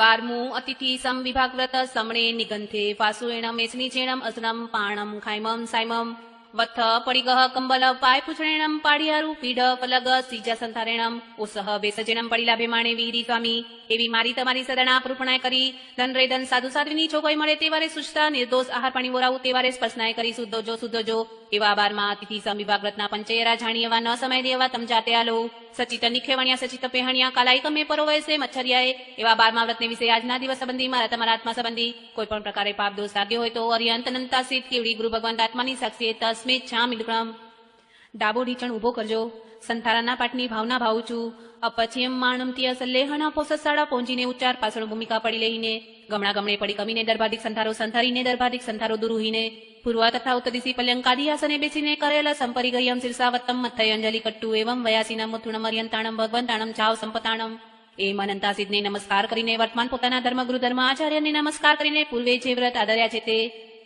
12મું અતિથિ સમ વિભાગ વ્રત સમણે નિગંથે ફાસુએણમ એસની ચેણમ અસનમ પાણમ ખાઈમમ સાઈમમ વથ પડિગહ કંબલ પાય પૂછણેણમ પાડિયારું પીઢ પલગ સિજા સંથારેણમ ઉસહ બેસજેણમ પડીલા ભેમાણે વીરી સ્વામી એવી મારી તમારી સદણા પૂર્પણાય કરી ધન રે ધન સાધુ સાધ્વીની જોગવાઈ મળે તેવારે સુષ્ટા નિર્દોષ આહાર પાણી વરાવું તેવારે સ્પર્શનાય કરી શુદ્ધો જો એવા 12માં અતિથિ સમ વિભાગ વ્રતના પંચૈયારા જાણી એવા ન સમય દેવા તમ જાતે આલો સચિત નિખેવણ્યા સચિત પેહણ્યા કાલાઈ કમે પરોવયસે મચ્છરિયાએ એવા 12મા વ્રતને વિશે આજના દિવસ સંબંધી મારા તમારા આત્મા સંબંધી કોઈ પણ પ્રકારે પાપ દોષ લાગ્યો હોય તો અરિયંત અનંતાસિત કેવડી ગુરુ ભગવાન આત્માની સાક્ષી તસ્મે છામિ દુકણમ ડાબો ઢીચણ ઉભો કરજો સંથારાના પાઠની ભાવના ભાવું છું અપચિયમ માણમ તિય સલ્લેહણા પોસસાડા પહોંચીને ઉચ્ચાર પાછળ ભૂમિકા પડી લઈને ગમણા ગમણે પડી કમીને દર્ભાધિક સંથારો સંથારીને દર્ભાધિક સંથારો દુરુહીને પૂર્વ તથા ઉત્તરદિશી પલ્યંકાદી આસને બેસીને કરેલા સંપરિગયમ શિરસાવત્તમ મથ્થય અંજલિ કટ્ટુ એવમ વયાસીના મુથુણમ અર્યંતાણમ ભગવંતાણમ ચાવ સંપતાણમ એમ અનંતાસિદ્ધને નમસ્કાર કરીને વર્તમાન પોતાના ધર્મગુરુ ધર્મ આચાર્યને નમસ્કાર કરીને પૂર્વે જે વ્રત આદર્યા છે તે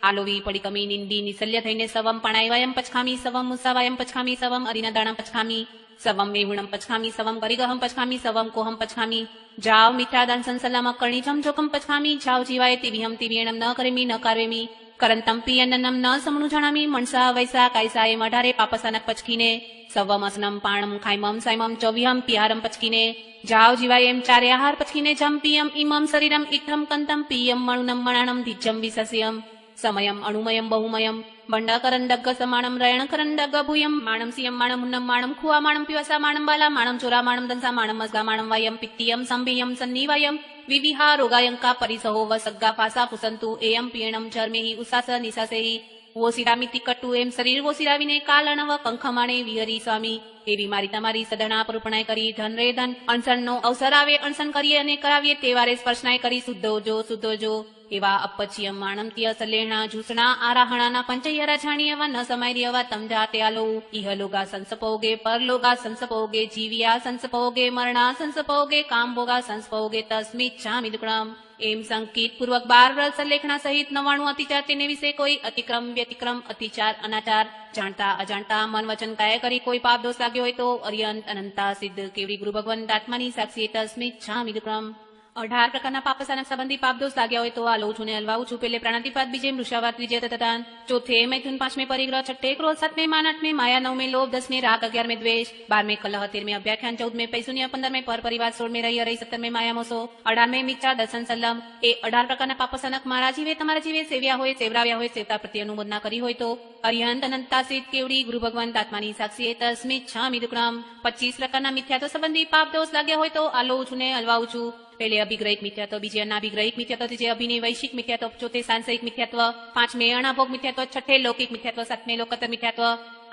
આલોવી પડી કમી નિંદી નિસલ્ય થઈને સવમ પણાયવાયમ પચખામી સવમ મુસાવાયમ પચખામી સવમ અરિનદાણમ પચખામી સવમ મેહુણમ પચખામી સવમ પરિગહમ પચખામી સવમ કોહમ પચખામી જાવ મિથ્યાદાન સંસલામ કર્ણિજમ જોકમ પચખામી જાવ જીવાય તિવિહમ તિવિયણમ ન કરેમી ન કાર્વેમી કરંતમ પિયન્નમ ન સમણું જણામી મણસા વૈસા કાયસા એમ 18 પાપસાનક પચકીને સવમ અસનમ પાણમ ખાઈમમ સાઈમમ ચોવિહમ પિહારમ પચકીને જાવ જીવાય એમ 4 આહાર પચકીને જમ પિયમ ઇમમ શરીરમ ઇઠમ કંતમ પિયમ મણુનમ મણાણમ ધિજ્જમ વિસસ્યમ સમયમ અણુમયમ બહુમયમ બંડાકરંડગ સમાણમ રયણકરંડગ ભૂયમ માણમ સિયમ માણમ ઉન્નમ માણમ ખુવા માણમ પિવસા માણમ બાલા માણમ ચોરા માણમ દંસા માણમ મસ્ગા માણમ વાયમ પિત્તિયમ સંભિયમ સન્નિવાયમ વિવિહા રોગાયંકા પરિસહો વસગ્ગા ફાસા પુસંતુ એયમ પીણમ ચર્મેહી ઉસાસ નિસાસેહી વોસિરામિતિ કટ્ટુ એમ શરીર વોસિરાવીને કાલણવ કંખમાણે વિહરી સ્વામી એવી મારી તમારી સદણા પૂર્પણાય કરી ધન રે ધન અણસણનો અવસર આવે અણસણ કરીએ અને કરાવીએ તેવારે સ્પર્શનાય કરી શુદ્ધો જો એવા અપચિયમ માણમતીય સલેણા જૂસણા આરાહણાના પંચૈયારા જાણી એવા ન સમાયરી એવા તમ જાતે આલો ઇહલોગા સંસપોગે પરલોગા સંસપોગે જીવ્યા સંસપોગે મરણા સંસપોગે કામભોગા સંસપોગે તસ્મિત છામિ દુકણમ એમ સંકિત પૂર્વક 12 વ્રત સલેખણા સહિત 99 અતિચાર તેને વિશે કોઈ અતિક્રમ વ્યતિક્રમ અતિચાર અનાચાર જાણતા અજાણતા મન વચન કાય કરી કોઈ પાપ દોષ લાગ્યો હોય તો અરિયંત અનંતા સિદ્ધ કેવડી ગુરુ ભગવાન આત્માની સાક્ષી તસ્મિત છામિ દુકણમ 18 પ્રકારના પાપસાનક સંબંધી પાપ દોષ લાગ્યા હોય તો આ લઉં છું ને હલવાઉં છું પેલે પ્રાણાતિપાત બીજે મૃષાવાત ત્રીજે તથાન ચોથે મૈથુન 5મેं પરિગ્રહ 6ठे क्रोध 7वें मान 8वें माया 9वें लोभ 10वें राग 11वें द्वेष 12वें कलह 13वें अभ्याख्यान 14वें पैशून्य 15वें पर परिवार 16वें रही हरई 17वें माया मोसो 18वें मिथ्या दर्शन सल्लम એ 18 પ્રકારના પાપસાનક મારા જીવે તમારા જીવે સેવ્યા હોય સેવરાવ્યા હોય સેવતા પ્રત્યે અનુમોદના કરી હોય તો અરિહંત અનંતાસિત કેવડી ગુરુ ભગવાન આત્માની સાક્ષી તસ્મિત છામિ દુકણમ 25 પ્રકારના મિથ્યાત્વ સંબંધી પાપ દોષ લાગ્યા હોય તો આ લઉં છું ને હલવાઉં છું पहले अभिग्रहिक मिथ्यात्व बीजे अनाभिग्रहिक मिथ्यात्व तीजे अभिनय वैश्विक मिथ्यात्व चौथे सांसारिक मिथ्यात्व 5वें अणाभोग मिथ्यात्व 6ठे लौकिक मिथ्यात्व 7वें लोकोत्तर मिथ्यात्व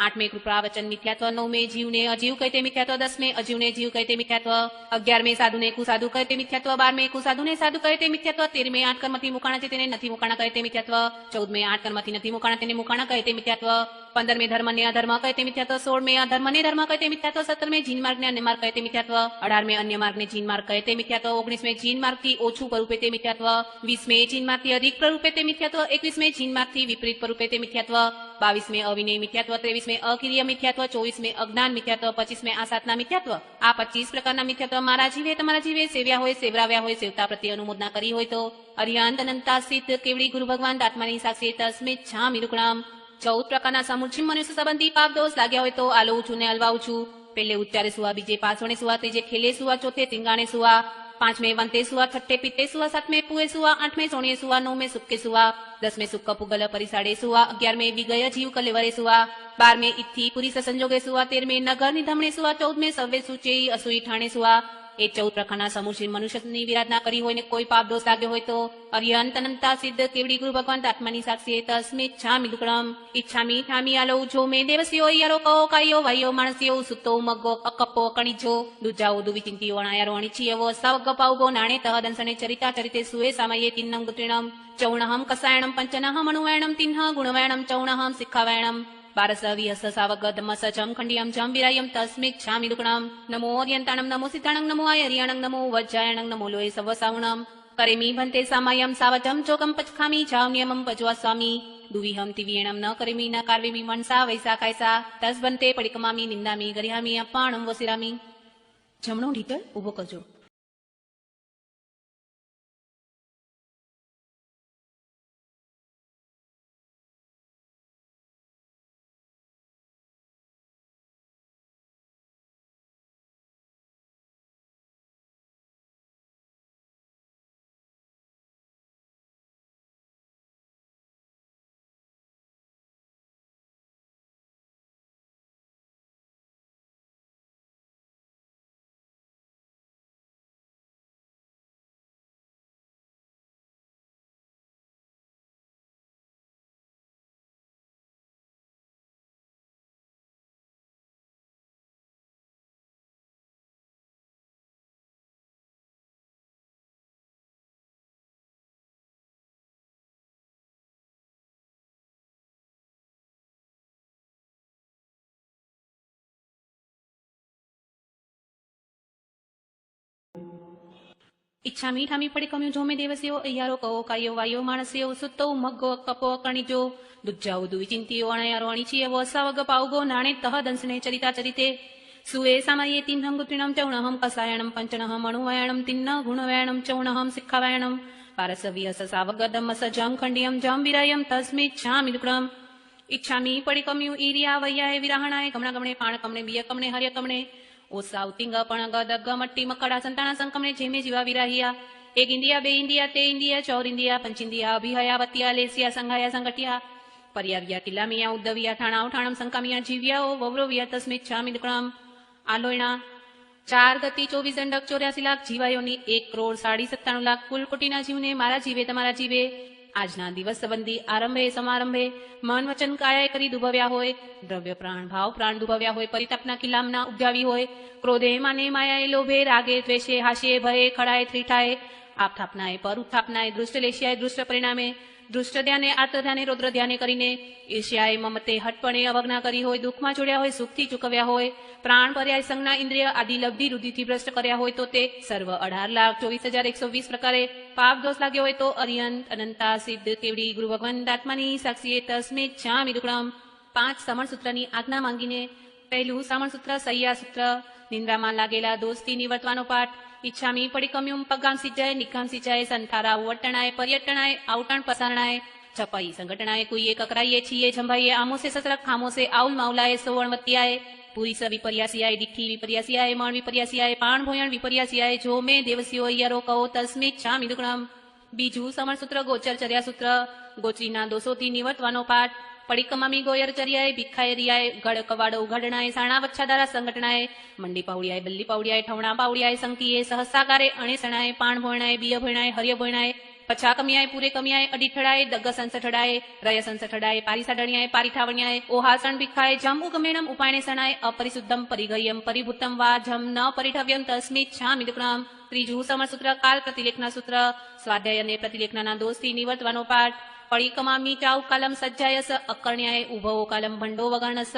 8वें कृपा वचन मिथ्यात्व 9वें जीव ने अजीव कहते मिथ्यात्व 10वें अजीव ने जीव कहते मिथ्यात्व 11वें साधु ने कुसाधु कहते मिथ्यात्व 12वें कुसाधु ने साधु कहते मिथ्यात्व 13वें 8 कर्मथी मुकाणा છે તેને નથી મુકાણા कहते मिथ्यात्व 14वें 8 कर्मथी નથી મુકાણા તેને મુકાણા कहते मिथ्यात्व 15वें धर्म ने अधर्म कहते मिथ्यात्व 16वें अधर्म ने धर्म कहते मिथ्यात्व 17वें जीन मार्ग ने अन्य मार्ग कहते मिथ्यात्व 18वें अन्य मार्ग ने जीन मार्ग कहते मिथ्यात्व 19वें जीन मार्ग थी ओछू प्ररूपे ते मिथ्यात्व 20वें जीन मार्ग थी अधिक प्ररूपे ते मिथ्यात्व 21वें जीन मार्ग थी विपरीत प्ररूपे ते मिथ्यात्व 22वें अविनय मिथ्यात्व 23वें अकिर्य मिथ्यात्व 24वें अज्ञान मिथ्यात्व 25वें आसातना मिथ्यात्व आ 25 प्रकारना मिथ्यात्व मारा जीवे તમારા જીવે સેવ્યા હોય સેવરાવ્યા હોય સેવતા પ્રત્યે અનુમોદના કરી હોય તો અરિહંત અનંતાસિત કેવડી ગુરુ ભગવાન આત્માની સાક્ષી તસ્મિત છામિ દુકણમ 14 પ્રકારના સમુચિમ મનુષ્ય સંબંધી પાપ દોષ લાગ્યા હોય તો આ લઉં છું ને હલવાઉં છું પહેલે ઉચ્ચારે સુવા બીજે પાછોણે સુવા ત્રીજે ખેલે સુવા ચોથે તિંગાણે સુવા 5वें वंते सुवा 6ठे पित्ते सुवा 7वें पुए सुवा 8वें सोणे सुवा 9वें सुक्के सुवा 10वें सुक्क पुगल परिसाड़े सुवा 11वें विगय जीव कलेवरे सुवा 12वें इत्थी पुरी संजोगे सुवा 13वें नगर निधमणे सुवा 14वें सवे सूचे असुई ठाणे सुवा એ 14 પ્રકારના સમૂહ મનુષ્યની વિરાધના કરી હોય ને કોઈ પાપ દોષ લાગ્યો હોય તો અર્યંત અનંતા સિદ્ધ કેવડી ગુરુ ભગવાન આત્માની સાક્ષી તસ્મિચ્છામિ દુક્કડમ ઈચ્છામિ ઠામિ આલો જો મે દેવસ્યો યરો કો કાયો વાયો માણસ્યો સુતો મગ્ગો અકપ્પો કણિજો દુજાઓ દુવિચિંતિયો અણાયારો અણિચિયવો સવગ્ગ પાઉગો નાણે તહ દંસને ચરિતા ચરિતે સુએ સામયે તિન્નં ગુત્રિણમ ચૌણહમ કસાયણમ પંચનહમ અણુવૈણમ તિન્હ ગુણવૈણમ ચૌણહમ શિખાવૈણમ બારસવિહસ સાવગ ધમ્મસ જમ ખંડિયમ જમ વિરાયમ તસ્મિચ્છામિ દુક્કડમ નમો અર્યંતાણમ નમો સિદ્ધાણમ નમો આયર્યાણમ નમો વજ્જાયણમ નમો લોય સવસાવણમ કરેમી ભંતે સામાયમ સાવજમ ચોકમ પચખામી ચાવન્યમમ પજવા સ્વામી દુવિહમ તિવિયણમ ન કરેમી ન કાર્વેમી મનસા વૈસા કાયસા તસ ભંતે પડિકમામી નિંદામી ગરિહામી અપાણમ વસિરામી જમણો ઢીતળ ઉભો કરજો. ઈચ્છામી ઠામી પડિકમ્યું જો મે દેવસ્યો અయ్యాરો કહો કાયો વાયો માણસ્યો સુતો મગ્ગો કપો કણિજો દુજાઓ દુવિચિંતિયો અણાયારો અણિચિયવો સવગ પાઉગો નાણે તહ દંસને ચરિતા ચરિતે સુએ સામયે તિન્હં ગુત્રિણમ ચૌણહમ કસાયણમ પંચનહમ અણુવૈણમ તિન્ન ગુણવૈણમ ચૌણહમ શિખાવૈણમ પારસવિહસ સાવગ ધમ્મસ જમ ખંડિયમ જમ વિરાયમ તસ્મિચ્છામિ દુક્કડમ ઈચ્છામી પડિકમ્યું ઈરિયા વૈયાએ વિરાહણાય કમણા કમણે પાણ કમણે બિય કમણે હર્ય કમણે ઓસાવ તિંગ પણગ દગ્ગ મટ્ટી મકડા સંતાણા સંકમણે જેમે જીવા વિરાહિયા એક ઇન્ડિયા બે ઇન્ડિયા તે ઇન્ડિયા ચોર ઇન્ડિયા પંચ ઇન્ડિયા અભિહયા વતિયા લેસિયા સંઘાયા સંગઠિયા પર્યાવ્યા કિલ્લામિયા ઉદ્દવિયા ઠાણા ઉઠાણમ સંકામિયા જીવ્યાઓ વવરોવ્યા તસ્મિચ્છામિ દુક્કડમ આલોયણા 4 ગતિ 24 દંડક 84 લાખ જીવાયોની 1,97,97 લાખ કુલ કોટીના જીવને મારા જીવે તમારા જીવે આજના દિવસ સંબંધી આરંભે સમારંભે મન વચન કાયાએ કરી દુભવ્યા હોય દ્રવ્ય પ્રાણ ભાવ પ્રાણ દુભવ્યા હોય પરિતાપના કિલ્લામના ઉપજાવી હોય ક્રોધે માને માયાએ લોભે રાગે દ્વેષે હાસ્યે ભયે ખડાએ ત્રીઠાએ આપથાપનાએ પર ઉત્થાપનાએ દૃષ્ટ લેશિયાએ દૃષ્ટ પરિણામે દૃષ્ટ ધ્યાને આર્ત ધ્યાને રૌદ્ર ધ્યાને કરીને ઈર્ષ્યાએ મમતે હટપણે અવજ્ઞા કરી હોય દુઃખમાં જોડ્યા હોય સુખથી ચૂકવ્યા હોય પ્રાણ પર્યાય સંજ્ઞા ઇન્દ્રિય આદિ લબ્ધિ રુધિથી ભ્રષ્ટ કર્યા હોય તો તે સર્વ 18,24,120 પ્રકારે પાપ દોષ લાગ્યો હોય તો અર્યંત અનંતા સિદ્ધ કેવડી ગુરુ ભગવાન આત્માની સાક્ષીએ તસ્મિચ્છામિ દુક્કડમ 5 સમણ સૂત્રની આજ્ઞા માંગીને પહેલું સમણ સૂત્ર સૈયા સૂત્ર નિંદ્રામાં લાગેલા દોષથી નિવર્તવાનો પાઠ ઈચ્છામી પડિકમ્યુમ પગામ સિંચાય નિકામ સિંચાય સંથારા વટણાય પર્યટણાય આવટણ પસારણાય છપાઈ સંગઠણાય કુઈએ કકરાઈએ છીએ જંભાઈએ આમોસે સસરક ખામોસે આઉલ માઉલાએ સોવણવતિયાએ પુરી સ વિપર્યાસિયાએ ડિઠ્ઠી વિપર્યાસિયાએ મણ વિપર્યાસિયાએ પાણ ભોયણ વિપર્યાસિયાએ જો મે દેવસ્યો અయ్యాરો કહો તસ્મિચ્છામિ દુક્કડમ બીજું સમણસૂત્ર ગોચર ચર્યાસૂત્ર ગોચરીના દોષોથી નિવર્તવાનો પાઠ પડિકમામી ગોયર ચર્યાએ ભિખાય રિયાએ ગળ કવાડો ઉઘાડણાએ સાણા વચ્છાદારા સંગઠણાએ મંડી પાવડિયાએ બલ્લી પાવડિયાએ ઠવણા પાવડિયાએ સંકીએ સહસાગારે અણેસણાએ પાણ ભોયણાએ બિય ભોયણાએ હર્ય ભોયણાએ પછા કમિયાએ પૂરે કમિયાએ અડીઠડાએ દગ્ગ સંસઠડાએ રય સંસઠડાએ પારિસાડણિયાએ પારિઠાવણિયાએ ઓહાસણ ભિખાએ જમ ઉગમેણમ ઉપાયણે સણાએ અપરિશુદ્ધમ પરિગય્યમ પરિભૂતમ વા જમ ન પરિઠવ્યમ તસ્મિચ્છામિ દુક્કડમ ત્રીજું સમરસૂત્ર કાલ પ્રતિલેખના સૂત્ર સ્વાધ્યાય અને પ્રતિલેખના દોષથી નિવર્તવાનો પાઠ પડિકમામી ચાઉ કાલમ સજ્જાયસ અકર્ણ્યાએ ઉભવો કાલમ ભંડો વગર્ણસ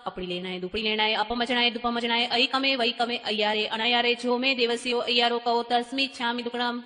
અપડી લેણાએ દુપડી લેણાએ અપમજણાએ દુપમજણાએ ઐકમે વૈકમે અయ్యాરે અણાયારે જો મે દેવસ્યો અయ్యాરો કહો તસ્મિચ્છામિ દુક્કડમ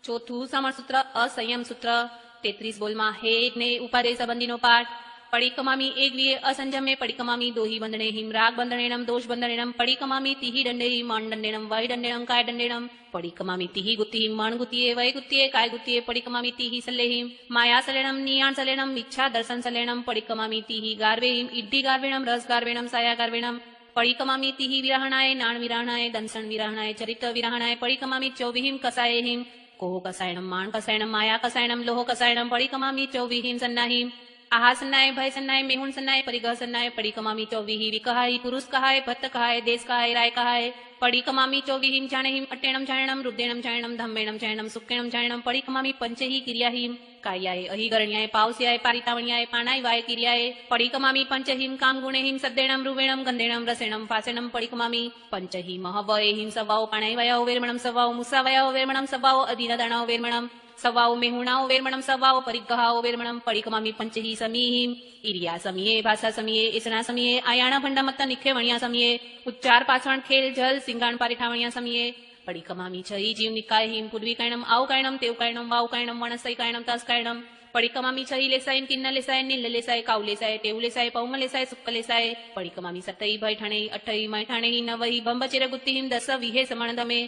ચોથું સમણસૂત્ર અસંયમ સૂત્ર 33 બોલમાં હે ને ઉપાદેય સંબંધીનો પાઠ પડિકમામી એકલીએ અસંજમે પડિકમામી દોહી બંધણે હિમ રાગ બંધણેણમ દોષ બંધણેણમ પડિકમામી તિહી દંડેહી મણ દંડેણમ વય દંડેણમ કાય દંડેણમ પડિકમામી તિહી ગુત્તિહિમ મણ ગુત્તિયે વય ગુત્તિયે કાય ગુત્તિયે પડિકમામી તિહી સલ્લેહિમ માયા સલેણમ નિયાણ સલેણમ મિચ્છા દર્શન સલેણમ પડિકમામી તિહી ગાર્વેહિમ ઇડ્ઢી ગાર્વેણમ રસ ગાર્વેણમ સાયા ગાર્વેણમ પડિકમામી તિહી વિરાહણાય નાણ વિરાહણાય દંસણ વિરાહણાય ચરિત વિરાહણાય પડિકમામી ચોવિહિમ કસાયેહિમ કોહ કસાયણમ માણ કસાયણમ માયા કસાયણમ લોહ કસાયણમ પડિકમામી ચોવિહિમ સન્નાહિમ आहासन्नाय भयसन्नाय मेहुणसन्नाय परिगहसन्नाय पडिकमामी चौविहि विकहाय पुरुष कहाय भत्त कहाय देश कहाय राय कहाय पडिकमामी चौविहिं जाणहिं अट्टेणं जायणं रुद्रेणं जायणं धम्मेणं जायणं सुक्केणं जायणं पडिकमामी पंचहि क्रियाहिं कार्याय अहिगरण्याय पावस्याय पारितावण्याय पाणाय क्रियाय पडिकमामी पंचहिं कामगुणेहिं सद्देणं रुवेणं गन्धेणं रसेणं फासेणं पडिकमामी पंचहि महवयहिं सवाओ पाणायवयाओ वेर्मणं सवाओ मुसावयाओ वेर्मणं सवाओ अधीनदाणाओ वेर्मणं सवाओ मेहुणाओ वेर्मणं सवाओ परिग्रहाओ वेर्मणं पडिकमामी पंचहि समीहिं इरिया समिये भाषा समिये इसना समिये आयाणा भंडामत्ता निखेवणिया समिये उच्चार पाषाण खेल जल सिंगाण पारिठावणिया समिये पडिकमामी छई जीव निकायहिं पुर्वी कायणं आव कायणं तेव कायणं वाव कायणं वणसई कायणं तस कायणं पडिकमामी छई लेसाय किन्न लेसाय नील लेसाय काव लेसाय टेव लेसाय पौंग लेसाय सुक्क लेसाय पडिकमामी सतई भय ठाणे अठई मै ठाणे नवई बंबचिर गुत्तिहिं दस विहे समणदमे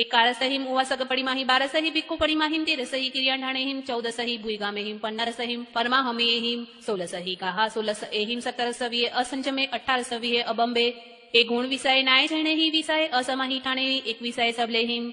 एकारसहिं उवासग पडिमाहि बारसहि भिक्खु पडिमाहिं तेरसहि किरियाण्ढाणेहिं चौदसहि भुइगामेहिं पन्नरसहिं परमाहमेहिं सोलसहि काहा सोलस एहिं सतरसविये असंजमे अठारसविये अबंबे ए गुण विषय नाय जणेहि विषय असमाहि ठाणेहि एक विषय सबलेहिं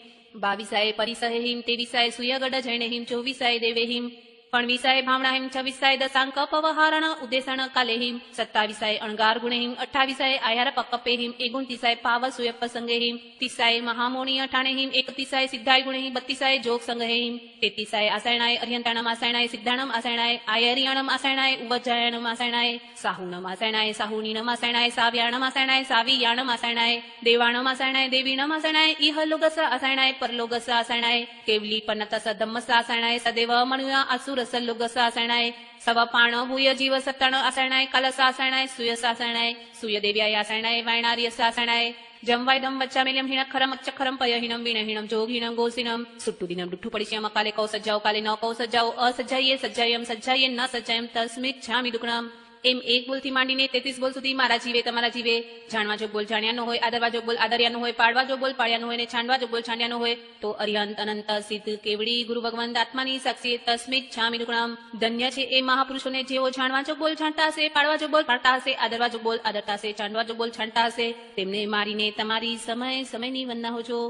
बाविसाय परिसहेहिं तेविसाय सुयगड जणेहिं चोविसाय देवेहिं पणविसाय भावणाहिं छविसाय दशांक पवहारण उद्देशन कालेहिं सत्ताविसाय अणगार गुणेहिं अठ्ठाविसाय आयार पक्कपेहिं एगुणतिसाय पाव सुयप संगेहिं तिसाय महामोणीय ठाणेहिं एकतिसाय सिद्धाय गुणेहिं बत्तिसाय जोग संगेहिं तेतिसाय आसायणाय अर्यंताणम आसायणाय सिद्धाणम आसायणाय आयरियाणम आसायणाय उवज्जायणम आसायणाय साहुणम आसायणाय साहुणीणम आसायणाय साव्याणम आसायणाय सावियाणम आसायणाय देवाणम आसायणाय देवीणम आसायणाय इहलोगस आसायणाय परलोगस आसायणाय केवली पन्नतस धम्मस आसायणाय सदैव मणुया असुर सल्लोगस आसायणाय सव पाण भूय जीव सत्ताण आसायणाय कलस आसायणाय सुयस आसायणाय सूयदेव्याय आसायणाय वायणार्यस आसायणाय जमवायदम वच्चामेल्यम हिणखरम अच्चखरम पयहिणम विणहिणम जोगहिणम गोसिनम सुट्टुदिनम डुट्ठु पडिश्यम काले कौ सज्जाओ काले न कौ सज्जाओ असज्जाये सज्जायम सज्जाये न सज्जायम तस्मिच्छामि दुक्कड़म एम एक बोलથી માંડીને 33 બોલ સુધી મારા જીવે તમારા જીવે જાણવા જો બોલ જાણ્યાનો હોય આદરવા જો બોલ આદર્યાનો હોય પાડવા જો બોલ પાડ્યાનો હોય ને છાંડવા જો બોલ છાંડ્યાનો હોય તો અરિહંત અનંત સિદ્ધ કેવડી ગુરુ ભગવંત આત્માની સાક્ષી તસ્મિચ્છામિ દુક્કડમ ધન્ય છે એ મહાપુરુષોને જેઓ જાણવા જો બોલ જાણતા હશે પાડવા જો બોલ પાડતા હશે આદરવા જો બોલ આદરતા હશે છાંડવા જો બોલ છાંડતા હશે તેમને મારીને તમારી સમય સમયની વંદના હોજો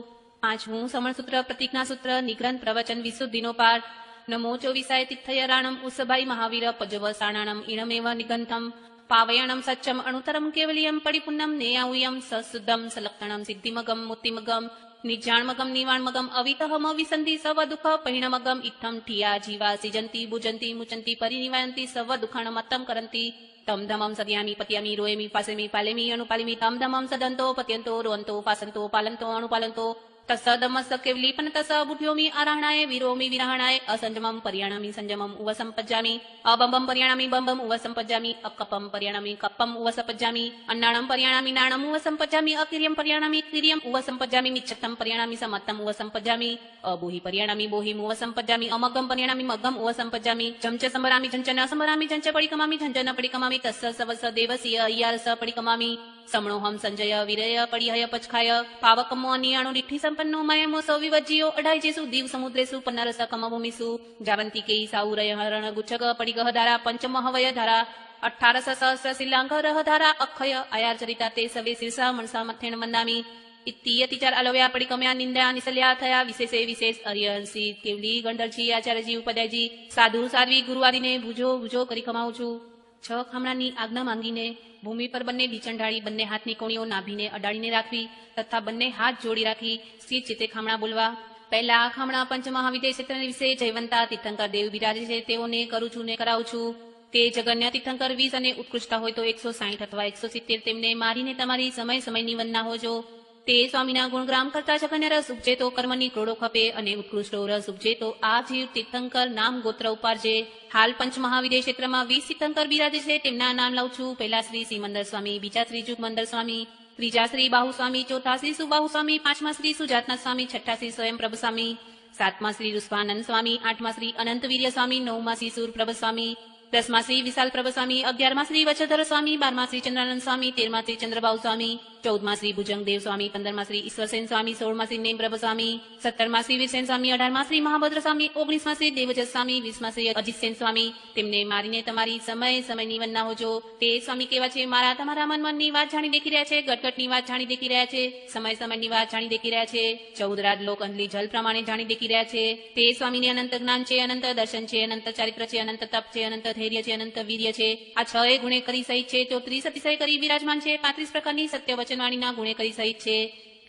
પાંચમું સમણસૂત્ર પ્રતિજ્ઞાસૂત્ર નિગ્રંથ પ્રવચન વિશુદ્ધિનો પાઠ नमो चोविसाय तिथयराणम उसभाई महावीर पजवसाणाणम इणमेव निगंथम पावयाणम सच्चम अणुतरम केवलियम परिपुन्नम नेयाउयम ससुद्धम सलक्तणम सिद्धिमगम मुक्तिमगम निजाणमगम निवाणमगम अवितहम विसंधि सव दुख परिणमगम इत्थम ठिया जीवा सिजंती भुजंती मुचंती परिनिवायंती सव दुखाणमत्तम करंती तम धमम सदयामी पत्यामी रोएमी पासेमी पालेमी अनुपालिमी तम धमम सदंतो पत्यंतो रोअंतो पासंतो पालंतो अनुपालंतो तस दमस केवली पण तस बुद्ध्योमी आराहणाय विरोमी विरहणाय असंजमम पर्याणामी संजमम उवसंपज्जामि अबंबम पर्याणामी बंबम उवसंपज्जामि अकपम पर्याणामी कप्पम उवसंपज्जामि अन्नाणम पर्याणामी नाणम उवसंपज्जामि अकिर्यम पर्याणामी किर्यम उवसंपज्जामि मिच्छत्तम पर्याणामी समत्तम उवसंपज्जामि अबोहि पर्याणामी बोहिम उवसंपज्जामि अमग्गम पर्याणामी मग्गम उवसंपज्जामि चमच संबरामि चंचन संबरामि चंच पडिकमामि झंझन पडिकमामि तस्स सवस देवसीय अय्यारस पडिकमामि समणोहम संजय विरय परिहय पचखाय पावकमो अनियाणो डिठ्ठी संपन्नो मयमो सविवज्जियो अढाईजेसु दीव समुद्रेसु पन्नरस कमभूमिसु जावंती केयी साउरय हरण गुच्छग पडिगह धारा पंचमहवय धारा 18 सहस्र शिलांग रह धारा अक्षय आयार चरिता ते सवे शीर्षा मनसा मथेण वंदामी इत्तीयतिचार अलव्या पडिकम्या निंद्या निसल्या थया विशेषे विशेष अर्यंसी केवली गंडरजी आचार्यजी उपाध्यायजी साधु साध्वी गुरुवादीने भुजो भुजो કરી કમાઉં છું છ ખામણાની આજ્ઞા માંગીને ભૂમિ પર બંને બીચણ ઢાળી બંને હાથની કોણીઓ નાભીને અડાડીને રાખવી તથા બંને હાથ જોડી રાખી સ્થિર ચિત્તે ખામણા બોલવા પહેલા ખામણા પંચમહાવિદ્ય ક્ષેત્ર વિશે જયવંતા તીર્થંકર દેવ બિરાજે છે તેઓને કરું છું ને કરાવું છું તે જગન્ય તીર્થંકર 20 અને ઉત્કૃષ્ટતા હોય તો 160 અથવા 170 તેમને મારીને તમારી સમય સમયની વંદના હોજો તે સ્વામીના ગુણગ્રામ કરતા જગન્ય રસ ઉપજે તો કર્મની ક્રોડો ખપે અને ઉત્કૃષ્ટો રસ ઉપજે તો આ જીવ તીર્થંકર નામ ગોત્ર ઉપારજે હાલ પંચમહાવિદ્ય ક્ષેત્રમાં 20 તીર્થંકર બિરાજે છે તેમના નામ લઉં છું પહેલા શ્રી સિમંદર સ્વામી બીજા શ્રી જુગમંદર સ્વામી ત્રીજા શ્રી બાહુ સ્વામી ચોથા શ્રી સુબાહુ સ્વામી પાંચમા શ્રી સુજાતનાથ સ્વામી છઠ્ઠા શ્રી સ્વયંપ્રભ સ્વામી સાતમા શ્રી રુસ્વાનંદ સ્વામી આઠમા શ્રી અનંતવીર્ય સ્વામી નવમા શ્રી સુરપ્રભ સ્વામી 10મા શ્રી વિશાલ પ્રભ સ્વામી 11મા શ્રી વચધર સ્વામી 12મા શ્રી ચંદ્રાનંદ સ્વામી 13મા શ્રી ચંદ્રબાહુ સ્વામી 14મા શ્રી ભુજંગદેવ સ્વામી 15મા શ્રી ઈશ્વરસેન સ્વામી 16મા શ્રી નેમપ્રભ સ્વામી 17મા શ્રી વીરસેન સ્વામી 18મા શ્રી મહાભદ્ર સ્વામી 19મા શ્રી દેવજસ સ્વામી 20મા શ્રી અજીતસેન સ્વામી તેમને મારીને તમારી સમય સમયની વંદના હોજો તે સ્વામી કેવા છે મારા તમારા મનની વાત જાણી દેખી રહ્યા છે ગટગટની વાત જાણી દેખી રહ્યા છે સમય સમયની વાત જાણી દેખી રહ્યા છે 14 રાત લોક અંજલિ જલ પ્રમાણે જાણી દેખી રહ્યા છે તે સ્વામીને અનંત જ્ઞાન છે અનંત દર્શન છે અનંત ચારિત્ર છે અનંત તપ છે અનંત ધૈર્ય છે, અનંત વીર્ય છે. આ 6 એ ગુણે કરી સહિત છે. 34 અતિશય કરી વિરાજમાન છે. 35 પ્રકારની સત્ય વચનવાણીના ગુણે કરી સહિત છે.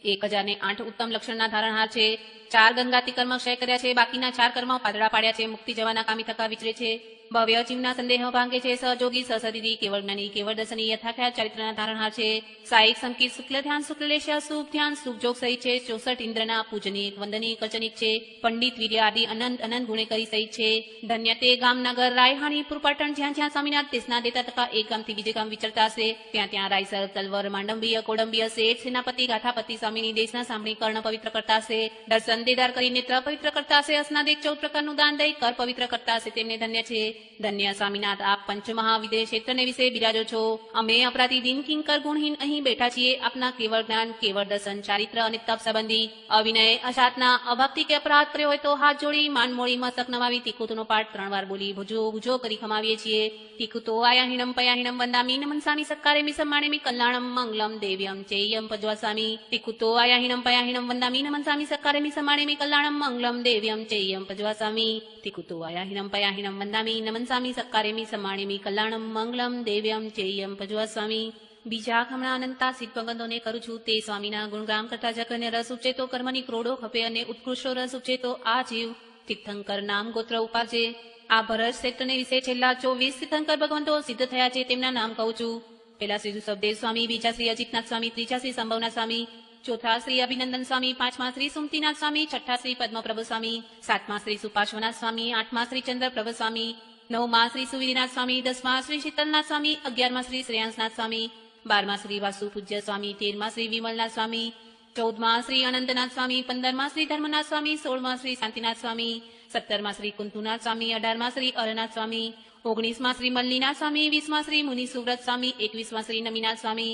1008 ઉત્તમ લક્ષણના ધારણહાર છે. 4 ગંગાતી કર્મ ક્ષય કર્યા છે. બાકીના 4 કર્મ પાતળા પાડ્યા છે. મુક્તિ જવાના કામી થકા વિચરે છે. ભવ્ય જીવના સંદેહ ભાંગે છે. સહજોગી સહસદિતિ કેવળ જ્ઞાની કેવળ દર્શની યથાખ્યાત ચારિત્રના ધારણહાર છે. સાઈક સંકિત શુક્લ ધ્યાન શુક્લ લેશ્ય શુભ ધ્યાન શુભ જોગ સહિત છે. 64 ઇન્દ્રના પૂજનીક વંદનીક કર્ચનિક છે. પંડિત વીર્ય આદિ અનંત અનંત ગુણે કરી સહિત છે. ધન્ય તે ગામનગર રાયહાણી પુરપાટણ જ્યાં જ્યાં સ્વામીનાથ દેશના દેતા તથા એક ગામથી બીજે ગામ વિચરતા હશે ત્યાં ત્યાં રાયસર તલવર માંડંબીય કોડંબીય શેઠ સેનાપતિ ગાથાપતિ સ્વામીની દેશના સાંભળી કર્ણ પવિત્ર કરતા હશે. દર્શન દેદાર કરી નેત્ર પવિત્ર કરતા હશે. અસ્નાદેક 14 પ્રકારનું દાન દઈ કર પવિત્ર કરતા હશે તેમને ધન્ય છે. ધન્ય સ્વામીનાથ આપ પંચમહાવિદય ક્ષેત્રને વિશે બિરાજો છો. અમે અપરાધી દિન કિંકર ગુણહીન અહીં બેઠા છીએ. આપના કેવળ જ્ઞાન કેવળ દર્શન ચારિત્ર અને તપ સંબંધી અવિનય અશાતના અભક્તિ કે અપરાધ કર્યો હોય તો હાથ જોડી માન મોડી મસ્તક નમાવી તિકુતનો પાઠ 3 વાર બોલી ભુજો ભુજો કરી ખમાવીએ છીએ. તિકુતો આયાહીણમ પયાહીણમ વંદામી નમનસામી સત્કારેમી સમ્માણેમી કલ્યાણમ મંગલમ દેવ્યમ ચેયમ પજ્વાસામી. તિકુતો આયાહીણમ પયાહીણમ વંદામી નમનસામી સત્કારેમી સમ્માણેમી કલ્યાણમ મંગલમ દેવ્યમ ચેયમ પજ્વાસામી. તિકુતો આયાહીણમ પયાહીણમ વંદામી નમનસામી સત્કારેમી સમ્માણેમી કલ્યાણમ મંગલમ દેવ્યમ ચેયમ પજ્વાસામી. બીજા ખમણા અનંતા સિદ્ધભગવંતોને કરું છું તે સ્વામીના ગુણગામ કરતા જગને રસ ઉપજે તો કર્મની ક્રોડો ખપે અને ઉત્કૃષ્ટો રસ ઉપજે તો આ જીવ તીર્થંકર નામ ગોત્ર ઉપાડજે. આ ભરત ક્ષેત્રને વિશે છેલ્લા 24 તીર્થંકર ભગવંતો સિદ્ધ થયા છે તેમના નામ કહું છું. પહેલા શ્રી સુખદેવ સ્વામી, બીજા શ્રી અજીતનાથ સ્વામી, ત્રીજા શ્રી સંભવનાથ સ્વામી, ચોથા શ્રી અભિનંદન સ્વામી, પાંચમા શ્રી સુમતીનાથ સ્વામી, છઠ્ઠા શ્રી પદ્મપ્રભુ સ્વામી, સાતમા શ્રી સુપાર્શ્વનાથ સ્વામી, આઠમા શ્રી ચંદ્રપ્રભુ સ્વામી, નવમા શ્રી સુવિધિનાથ સ્વામી, 10મા શ્રી શીતલનાથ સ્વામી, 11મા શ્રી શ્રેયાંસનાથ સ્વામી, 12મા શ્રી વાસુ પૂજ્ય સ્વામી, 13મા શ્રી વિમલનાથ સ્વામી, 14મા શ્રી અનંતનાથ સ્વામી, 15મા શ્રી ધર્મનાથ સ્વામી, 16મા શ્રી શાંતિનાથ સ્વામી, 17મા શ્રી કુંતુનાથ સ્વામી, 18મા શ્રી અરનાથ સ્વામી, 19મા શ્રી મલ્લીનાથ સ્વામી, 20મા શ્રી મુનિ સુવ્રત સ્વામી, 21મા શ્રી નમીનાથ સ્વામી,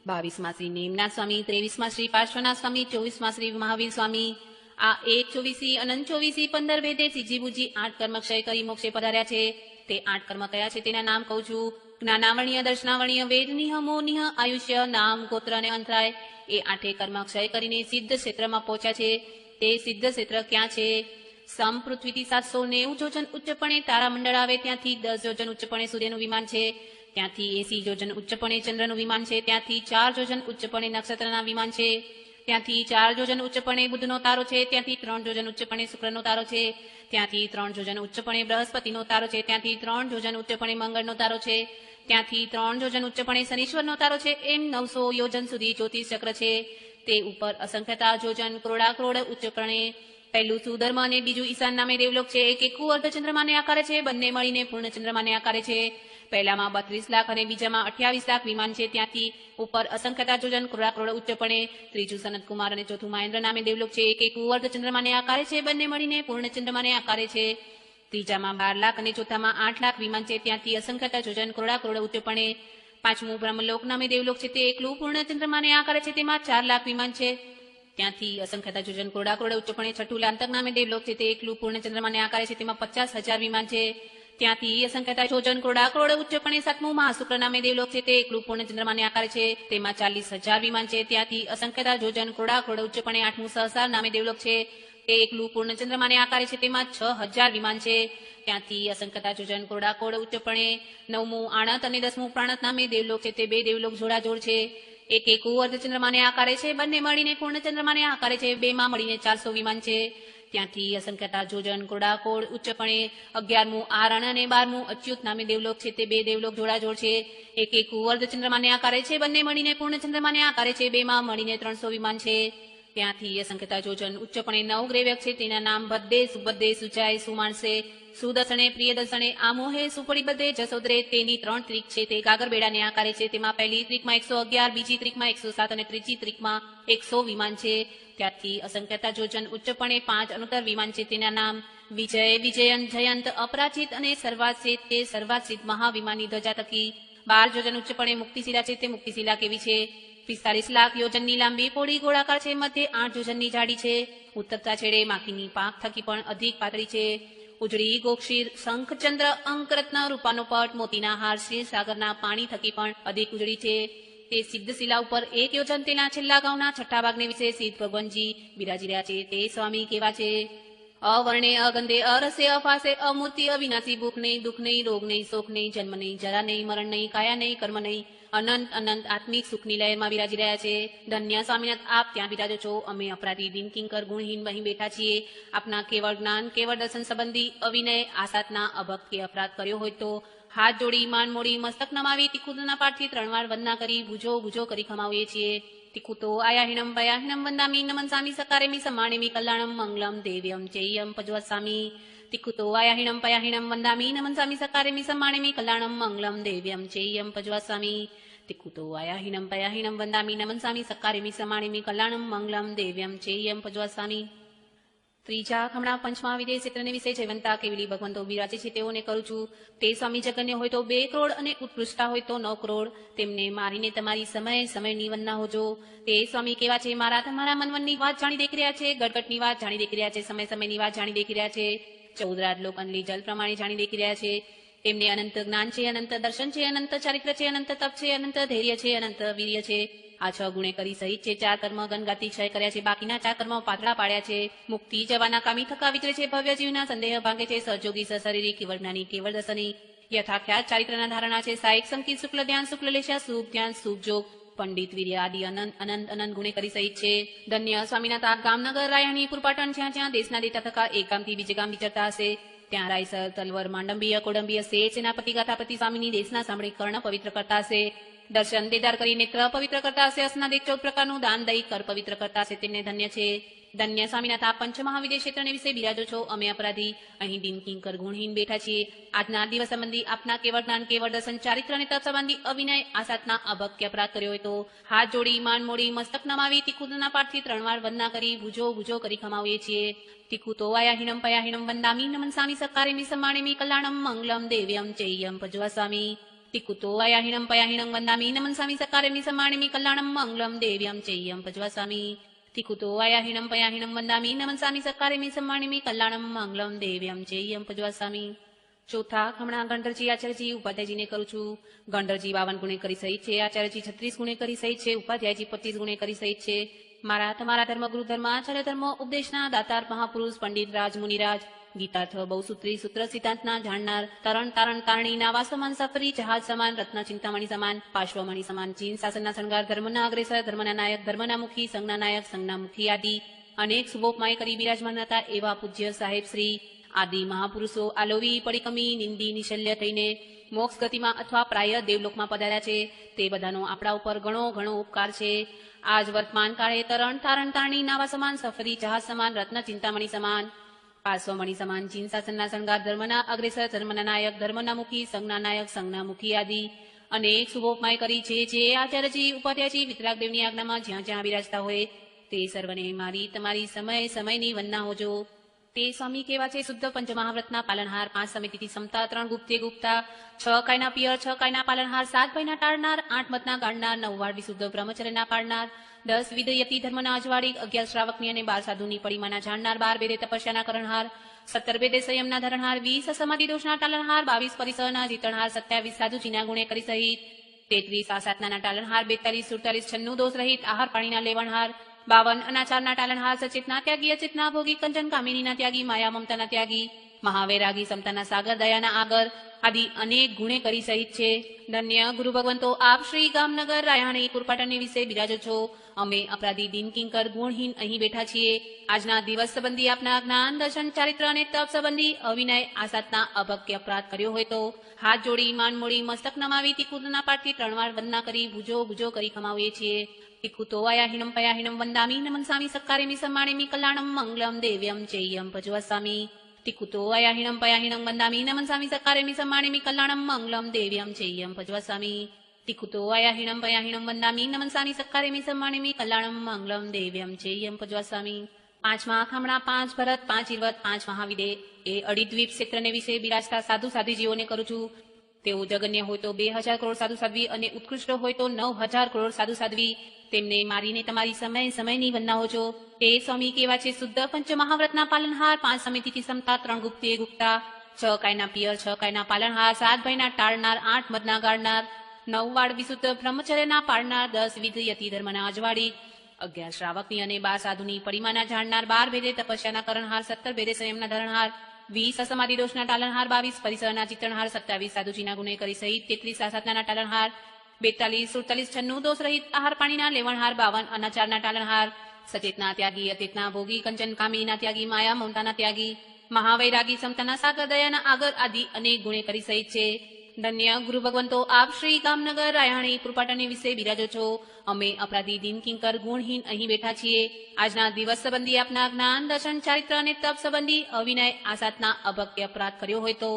22મા શ્રી નેમનાથ સ્વામી, 23મા શ્રી પાર્શ્વનાથ સ્વામી, 24મા શ્રી મહાવીર સ્વામી. આ 1 24 અનંત 24 15 ભેદે સીજી બુજી 8 કર્મ ક્ષય કરી મોક્ષે પધાર્યા છે. તે 8 કર્મ કયા છે તેના નામ કહું છું. જ્ઞાનાવર્ણીય, દર્શનાવર્ણીય, વેદનિહ, મોનિહ, આયુષ્ય, નામ, ગોત્ર અને અંતરાય એ 8 કર્મ ક્ષય કરીને સિદ્ધ ક્ષેત્રમાં પહોંચ્યા છે. તે સિદ્ધ ક્ષેત્ર ક્યાં છે? સમ પૃથ્વીથી 790 જોજન ઉચ્ચપણે તારામંડળ આવે ત્યાંથી 10 જોજન ઉચ્ચપણે સૂર્યનું વિમાન છે. ત્યાંથી 80 જોજન ઉચ્ચપણે ચંદ્રનું વિમાન છે. ત્યાંથી 4 જોજન ઉચ્ચપણે નક્ષત્રના વિમાન છે. ત્યાંથી 4 જોજન ઉચ્ચપણે બુધનો તારો છે. ત્યાંથી 3 જોજન ઉચ્ચપણે શુક્રનો તારો છે. ત્યાંથી 3 જોજન ઉચ્ચપણે બૃહસ્પતિનો તારો છે. ત્યાંથી 3 જોજન ઉચ્ચપણે મંગળનો તારો છે. ત્યાંથી 3 જોજન ઉચ્ચપણે શનીશ્વરનો તારો છે. એમ 900 યોજન સુધી જ્યોતિષ ચક્ર છે. તે ઉપર અસંખ્યતા જોજન ક્રોડા ક્રોડ ઉચ્ચપણે પહેલું સુધર્મ અને બીજું ઈશાન નામે દેવલોક છે. એક એકું અર્ધચંદ્રમાને આકારે છે. બંને મળીને પૂર્ણ ચંદ્રમાને આકારે છે. પહેલામાં 32 લાખ અને બીજામાં 28 લાખ વિમાન છે. ત્યાંથી ઉપર અસંખ્યતા જોજન ક્રોડા ક્રોડ ઉચ્ચપણે ત્રીજું સનતકુમાર અને ચોથું મહેન્દ્ર નામે દેવલોક છે. એક એકું અર્ધચંદ્રમાને આકારે છે. બંને મળીને પૂર્ણ ચંદ્રમાને આકારે છે. ત્રીજામાં 12 લાખ અને ચોથામાં 8 લાખ વિમાન છે. ત્યાંથી અસંખ્યતા જોજન ક્રોડા ક્રોડ ઉચ્ચપણે પાંચમું બ્રહ્મલોક નામે દેવલોક છે. તે એકલું પૂર્ણ ચંદ્રમાને આકારે છે. તેમાં 4 લાખ વિમાન છે. ત્યાંથી અસંખ્યતા જોજન ક્રોડા ક્રોડ ઉચ્ચપણે છઠ્ઠું લાંતક નામે દેવલોક છે. તે એકલું પૂર્ણ ચંદ્રમાને આકારે છે. તેમાં 50,000 વિમાન છે. ત્યાંથી અસંખ્યતા જોજન ક્રોડા ક્રોડ ઉચ્ચપણે સાતમું મહાશુક્ર નામે દેવલોક છે. તે એકલું પૂર્ણ ચંદ્રમાને આકારે છે. તેમાં 40,000 વિમાન છે. ત્યાંથી અસંખ્યતા જોજન ક્રોડા ક્રોડ ઉચ્ચપણે આઠમું સહસ્રાર નામે દેવલોક છે. તે એકલું પૂર્ણ ચંદ્રમાને આકારે છે. તેમાં 6,000 વિમાન છે. ત્યાંથી અસંખ્યતા જોજન ક્રોડા ક્રોડ ઉચ્ચપણે નવમું આણત અને 10મું પ્રાણત નામે દેવલોક છે. તે બે દેવલોક જોડાજોડ છે. એક એકું અર્ધચંદ્રમાને આકારે છે. બંને મળીને પૂર્ણ ચંદ્રમાને આકારે છે. બેમાં મળીને 400 વિમાન છે. ત્યાંથી અસંખ્યતા જોજન ક્રોડા ક્રોડ ઉચ્ચપણે 11મું આરણ અને 12મું અચ્યુત નામે દેવલોક છે. તે બે દેવલોક જોડાજોડ છે. એક એકું અર્ધચંદ્રમાને આકારે છે. બંને મળીને પૂર્ણ ચંદ્રમાને આકારે છે. બેમાં મળીને 300 વિમાન છે. ત્યાંથી અસંખ્યતા જોજન ઉચ્ચપણે 9 ગ્રેવ્યક છે. તેના નામ ભદ્દે, સુબદ્દે, સુચાય, સુમાણસે, સુદર્શને, પ્રિયદર્શને, આમોહે, સુપડીબદ્દે, જસોદરે. તેની 3 ત્રિક છે. તે ગાગરબેડાને આકારે છે. તેમાં પહેલી ત્રિકમાં 111, બીજી ત્રિકમાં 107 અને ત્રીજી ત્રિકમાં 100 વિમાન છે. ત્યારથી અસંખ્યતા જોજન ઉચ્ચપણે 5 અનુત્તર વિમાન છે. તેના નામ વિજય, વિજયન, જયંત, અપરાજિત અને સર્વાસિત. તે સર્વાસિત મહાવિમાનની ધજા થકી 12 જોજન ઉચ્ચપણે મુક્તિશિલા છે. તે મુક્તિશિલા કેવી છે? 45 લાખ યોજનની લાંબી પોળી ગોળાકાર છે. મધ્યે 8 જોજનની જાડી છે. ઉત્તરતા છેડે માખીની પાંખ થકી પણ અધિક પાતળી છે. ઉજળી, ગોક્ષીર, શંખ, ચંદ્ર, અંક, રત્ન, રૂપાનો પટ, મોતીના હાર, શ્રી સાગરના પાણી થકી પણ અધિક ઉજળી છે. તે સિદ્ધ શિલા ઉપર 1 યોજન તેના છેલ્લા ગાઉના છઠ્ઠા ભાગને વિશે સિદ્ધ ભગવાનજી બિરાજી રહ્યા છે. તે સ્વામી કેવા છે? અવર્ણે અગંધે અરસે અફાસે અમૂર્તિ અવિનાશી ભૂખ નહીં, દુઃખ નહીં, રોગ નહીં, શોક નહીં, જન્મ નહીં, જરા નહીં, મરણ નહીં, કાયા નહીં, કર્મ નહીં, અનંત અનંત આત્મિક સુખની લહેરમાં બિરાજી રહ્યા છે. ધન્ય સ્વામિનાથ, આપ ત્યાં બિરાજો છો. અમે અપરાધી દિન કિંકર ગુણહીન વહીં બેઠા છીએ. આપના કેવળ જ્ઞાન, કેવળ દર્શન સંબંધી અવિનય આસાતના અભક્ત કે અપરાધ કર્યો હોય તો હાથ જોડી, માન મોડી, મસ્તક નમાવી, તિખુતના પાઠથી 3 વાર વંદના કરી ભુજો ભુજો કરી ખમાવીએ છીએ. તિખુતો આયાહિણમ પયાહિણમ વંદામી નમન સામી સકારેમી સમાણેમી કલ્યાણમ મંગલમ દેવ્યમ ચેયમ પજ્વસામી. તિખુતો આયાહિણમ પયાહિણમ વંદામી નમન સામી સકારેમી સમાણેમી કલ્યાણમ મંગલમ દેવ્યમ ચેયમ પજ્વસામી. તિખુતો આયાહિણમ પયાહિણમ વંદામી નમન સામી સકારેમી સમાણેમી કલ્યાણમ મંગલમ દેવ્યમ ચેયમ પજ્વસામી. ત્રીજા ખમણા પંચમા વિદેહ ક્ષેત્રને વિશે જયવંતા કેવલી ભગવંતો બિરાજે છે તેઓને કરું છું. તે સ્વામી જગન્ય હોય તો 2 કરોડ અને ઉત્કૃષ્ટા હોય તો 9 કરોડ. તેમને મારીને તમારી સમયની વંદના હોજો. તે સ્વામી કેવા છે? મારા તમારા મનવનની વાત જાણી દેખી રહ્યા છે, ગટગટની વાત જાણી દેખી રહ્યા છે, સમયની વાત જાણી દેખી રહ્યા છે, 14 રાજલોક અનલી જલ પ્રમાણે જાણી દેખી રહ્યા છે. તેમને અનંત જ્ઞાન છે, અનંત દર્શન છે, અનંત ચારિત્ર છે, અનંત તપ છે, અનંત ધૈર્ય છે, અનંત વીર્ય છે. આ 6 ગુણે કરી સહિત છે. 4 કર્મ ગનગાતી ક્ષય કર્યા છે, બાકીના 4 કર્મ પાતળા પાડ્યા છે. મુક્તિ જવાના કામી થકા વિચરે છે, ભવ્ય જીવના સંદેહ ભાંગે છે, સહજોગી સશરીરી કેવળ જ્ઞાની કેવળ દર્શની યથાખ્યાત ચારિત્રના ધારણા છે. સાયક સંકિત શુક્લ ધ્યાન શુક્લ લેશા શુભ ધ્યાન શુભ જોગ પંડિત વીર્ય આદિ અનંત અનંત ગુણે કરી સહિત છે. ધન્ય સ્વામીનાથ, આપ ગામનગર, રાયણી, પુરપાટણ, જ્યાં દેશના દેતા થકા એક ગામથી બીજે ગામ વિચરતા હશે ત્યાં રાયસર, તલવર, માંડંબીય, કોડંબીય, સેચ, સેનાપતિ, ગાથાપતિ સ્વામીની દેશના સાંભળી કર્ણ પવિત્ર કરતા હશે. દર્શન દેદાર કરી નેત્ર પવિત્ર કરતા હશે. અસના 14 પ્રકારનું દાન દઈ કર પવિત્ર કરતા હશે. તેને ધન્ય છે. ધન્ય સ્વામીનાથ, આપ પંચમહાવિદેહ ક્ષેત્રને વિશે બિરાજો છો. અમે અપરાધી અહીં દિન કિંકર ગુણહીન બેઠા છીએ. આજના દિવસ સંબંધી આપના કેવળ જ્ઞાન, કેવળ દર્શન, ચારિત્ર અને તપ સંબંધી અવિનય આસાતના અભક્ય અપરાધ કર્યો હોય તો હાથ જોડી, માન મોડી, મસ્તક નમાવી, તિખુતના પાઠથી 3 વાર વંદના કરી ભુજો ભુજો કરી ખમાવીએ છીએ. તિખુતો આયાહિણમ પયાહિણમ વંદામી નમન સામી સકારેમી સમાણેમી કલ્યાણમ મંગલમ દેવ્યમ ચેયમ પજ્વસામી. તિખુતો આયાહિણમ પયાહિણમ વંદામી નમન સામી સકારેમી સમાણેમી કલ્યાણમ મંગલમ દેવ્યમ ચેયમ પજ્વસામી. તિખુતો આયાહિણમ પયાહિણમ વંદામી નમન સામી સકારેમી સમાણેમી કલ્યાણમ મંગલમ દેવ્યમ ચેયમ પજ્વસામી. ચોથા ખમણા ગણધરજી આચાર્યજી ઉપાધ્યાયજીને કરું છું. ગણધરજી 52 ગુણે કરી સહિત છે, આચાર્યજી 36 ગુણે કરી સહિત છે, ઉપાધ્યાયજી 25 ગુણે કરી સહિત છે. મારા તમારા ધર્મ ગુરુ ધર્મ આચાર્ય ધર્મ ઉપદેશના દાતાર મહાપુરુષ પંડિત રાજ મુનિરાજ ગીતાર્થ બહુસૂત્રી સૂત્ર સિદ્ધાંતના જાણનાર તરણ તારણ તારણી નાવા સમાન સફરી જહાજ સમાન રત્ન ચિંતામણી સમાન પાર્શ્વમણી સમાન ચીન શાસનના શણગાર ધર્મના અગ્રેસર ધર્મના નાયક ધર્મના મુખી સંઘના નાયક સંઘના મુખી આદિ અનેક શુભોપમાય કરી બિરાજમાન હતા એવા પૂજ્ય સાહેબ શ્રી આદિ મહાપુરુષો આલોવી પડીકમી નિંદી નિશલ્ય થઈને મોક્ષ ગતિમાં અથવા પ્રાય દેવલોકમાં પધાર્યા છે. તે બધાનો આપણા ઉપર ઘણો ઘણો ઉપકાર છે. આજ વર્તમાન કાળે તરણ તારણ તારણી નાવા સમાન સફરી જહાજ સમાન રત્ન ચિંતામણી સમાન પાર્શ્વમણી સમાન ચીન શાસનના શણગાર ધર્મના અગ્રેસર ધર્મના નાયક ધર્મના મુખી સંઘના નાયક સંઘના મુખી આદિ અનેક શુભોપમાય કરી છે. જે આચાર્યજી ઉપાધ્યાયજી વિતરાગદેવની આજ્ઞામાં જ્યાં જ્યાં બિરાજતા હોય તે સર્વને મારી તમારી સમયની વંદના હોજો. તે સ્વામી કેવા છે? શુદ્ધ પંચમહાવ્રતના પાલનહાર, 5 સમિતિથી સમતા, 3 ગુપ્તે ગુપ્તા, 6 કાયના પિયર, 6 કાયના પાલનહાર, 7 ભાઈના ટાળનાર, 8 મતના ગાળનાર, 9 વાર વિશુદ્ધ બ્રહ્મચર્યના પાળનાર, 10 વિદયતી ધર્મના અજવાળી, 11 શ્રાવકની અને 12 સાધુની પડીમાના જાણનાર, 12 વેદે તપસ્યાના કરણહાર, 17 વેદે સંયમના ધરણહાર, 20 સમાધિ દોષના ટાલનહાર, 22 પરિસરના જીતણહાર, 27 સાધુજીના ગુણે કરી સહિત, 33 આસાતનાના ટાલનહાર, 42 47 છન્નું દોષ રહિત આહાર પાણીના લેવણહાર, 52 અનાચારના ટાલનહાર, સચેતના ત્યાગી, અચેતના ભોગી, કંચન કામિનીના ત્યાગી, માયા મમતાના ત્યાગી, મહાવૈરાગી, સમતાના સાગર, દયાના આગર આદિ અનેક ગુણે કરી સહિત છે. ધન્ય ગુરુ ભગવંતો, આપ શ્રી ગામનગર, રાયહાણી, પુરપાટણની વિશે બિરાજો છો. અમે અપરાધી દિન કિંકર ગુણહીન અહીં બેઠા છીએ. આજના દિવસ સંબંધી આપના જ્ઞાન, દર્શન, ચારિત્ર અને તપ સંબંધી અવિનય આસાતના અભક્ય અપરાધ કર્યો હોય તો હાથ જોડી, માન મોડી, મસ્તક નમાવી, તિખુતના પાઠથી 3 વાર વંદના કરી ભુજો ભુજો કરી ખમાવીએ છીએ. તિખુતો આયાહિણમ પયાહિણમ વંદામી નમન સામી સક્કારેમી સમાણેમી કલ્યાણમ મંગલમ દેવ્યમ ચેયમ પજ્વસામી. તિખુતો આયાહિણમ પયાહિણમ વંદામી નમન સામી સક્કારેમી સમાણેમી કલ્યાણમ મંગલમ દેવ્યમ ચેયમ પજ્વસામી. તિખુતો આયાહિણમ પયાહિણમ વંદામી નમન સામી સક્કારેમી સમાણેમી કલ્યાણમ મંગલમ દેવ્યમ ચેયમ પજ્વસામી. 5મા ખમણા 5 ભરત 5 ઇર્વત 5 મહાવિદેહ એ અડિદ્વીપ ક્ષેત્રને વિશે બિરાજતા સાધુ સાધ્વીજીઓને કરું છું. તેઓ જગન્ય હોય તો 2000 કરોડ સાધુ સાધ્વી અને ઉત્કૃષ્ટ હોય તો 9000 કરોડ સાધુ સાધ્વી. તેમને મારીને તમારી સમયની વંદના હોજો. તે સ્વામી કેવા છે? શુદ્ધ પંચમહાવ્રતના પાલનહાર, 5 સમિતિથી સમતા, 3 ગુપ્તે ગુપ્તા, 6 કાયના પિયર, 6 કાયના પાલનહાર, 7 ભાઈના ટાળનાર, 8 મદના ગાળનાર, 9 વાડ વિશુદ્ધ બ્રહ્મચર્યના પાળનાર, 10 વિધ યતિ ધર્મના અજવાળી, 11 શ્રાવકની અને 12 સાધુની પડીમાના જાણનાર, 12 ભેદે તપસ્યાના કરણહાર, 17 ભેદે સંયમના ધરણહાર, 20 અસમાધિ દોષના ટાલનહાર, 22 પરિસરના ચિત્રણહાર, 27 સાધુજીના ગુને કરી સહિત, 33 આસાધનાના ટાલનહાર, 42 47 96 દોષ રહિત આહાર પાણીના લેવણહાર, 52 અનાચારના ટાલનહાર, સચેતના ત્યાગી, અચેતના ભોગી, કંચન કામીના ત્યાગી, માયા મમતાના ત્યાગી, મહાવૈરાગી, સમતાના સાગર, દયાના આગર આદિ અનેક ગુણે કરી સહિત છે. ધન્ય ગુરુ ભગવંતો, આપ શ્રી કામનગર રાયહાણી કૃપાટને વિશે બિરાજો છો. અમે અપરાધી દિન કિંકર ગુણહીન અહીં બેઠા છીએ. આજના દિવસ સંબંધી આપના જ્ઞાન, દર્શન, ચારિત્ર અને તપ સંબંધી અવિનય આસાતના અભક્ય અપરાધ કર્યો હોય તો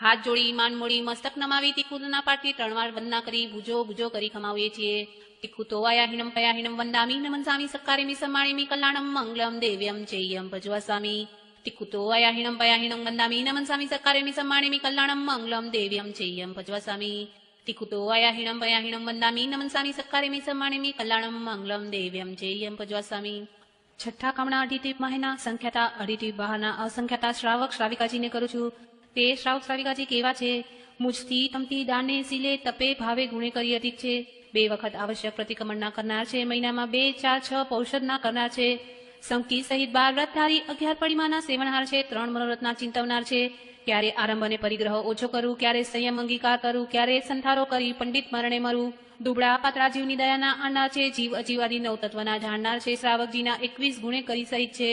હાથ જોડી, માન મોડી, મસ્તક નમાવી, તિકુતના પાઠથી 3 વાર વંદના કરી ભુજો ભુજો કરી ખમાવીએ છીએ. તિકુતો આયાહીનમ પયાહીનમ વંદામી નમનસામી સક્કારેમી સમ્માણીમી કલ્યાણમ મંગલમ દેવ્યમ ચેયમ ભજવાસામી. તિકુતો આયાહીનમ પયાહીનમ વંદામી નમનસામી સક્કારેમી સમ્માણીમી કલ્યાણમ મંગલમ દેવ્યમ ચેયમ ભજવાસામી. તિકુતો આયાહીનમ પયાહીનમ વંદામી નમનસામી સક્કારેમી સમ્માણીમી કલ્યાણમ મંગલમ દેવ્યમ ચેયમ ભજવાસામી. છઠ્ઠા કામના અઢીટીપ માહેના સંખ્યાતા અઢીટીપ બહારના અસંખ્યાતા શ્રાવક શ્રાવિકાજીને કરું છું. તે શ્રાવક શ્રાવિકાજી કેવા છે? મુજથી તમથી દાને સિલે તપે ભાવે ગુણે કરી અધિક છે. 2 વખત આવશ્યક પ્રતિક્રમણના કરનાર છે. મહિનામાં 2, 4, 6 પૌષદના કરનાર છે. સંકી સહિત 12 વ્રતધારી, 11 પડીમાના સેવનહાર છે. 3 મનોરથના ચિંતવનાર છે. ક્યારે આરંભ અને પરિગ્રહ ઓછો કરું, ક્યારે સંયમ અંગીકાર કરું, ક્યારે સંથારો કરી પંડિત મરણે મરું. દુબળા પાતળા જીવની દયાના આનાર છે. જીવ અજીવાદી 9 તત્વના જાણનાર છે. શ્રાવકજીના 21 ગુણે કરી સહિત છે.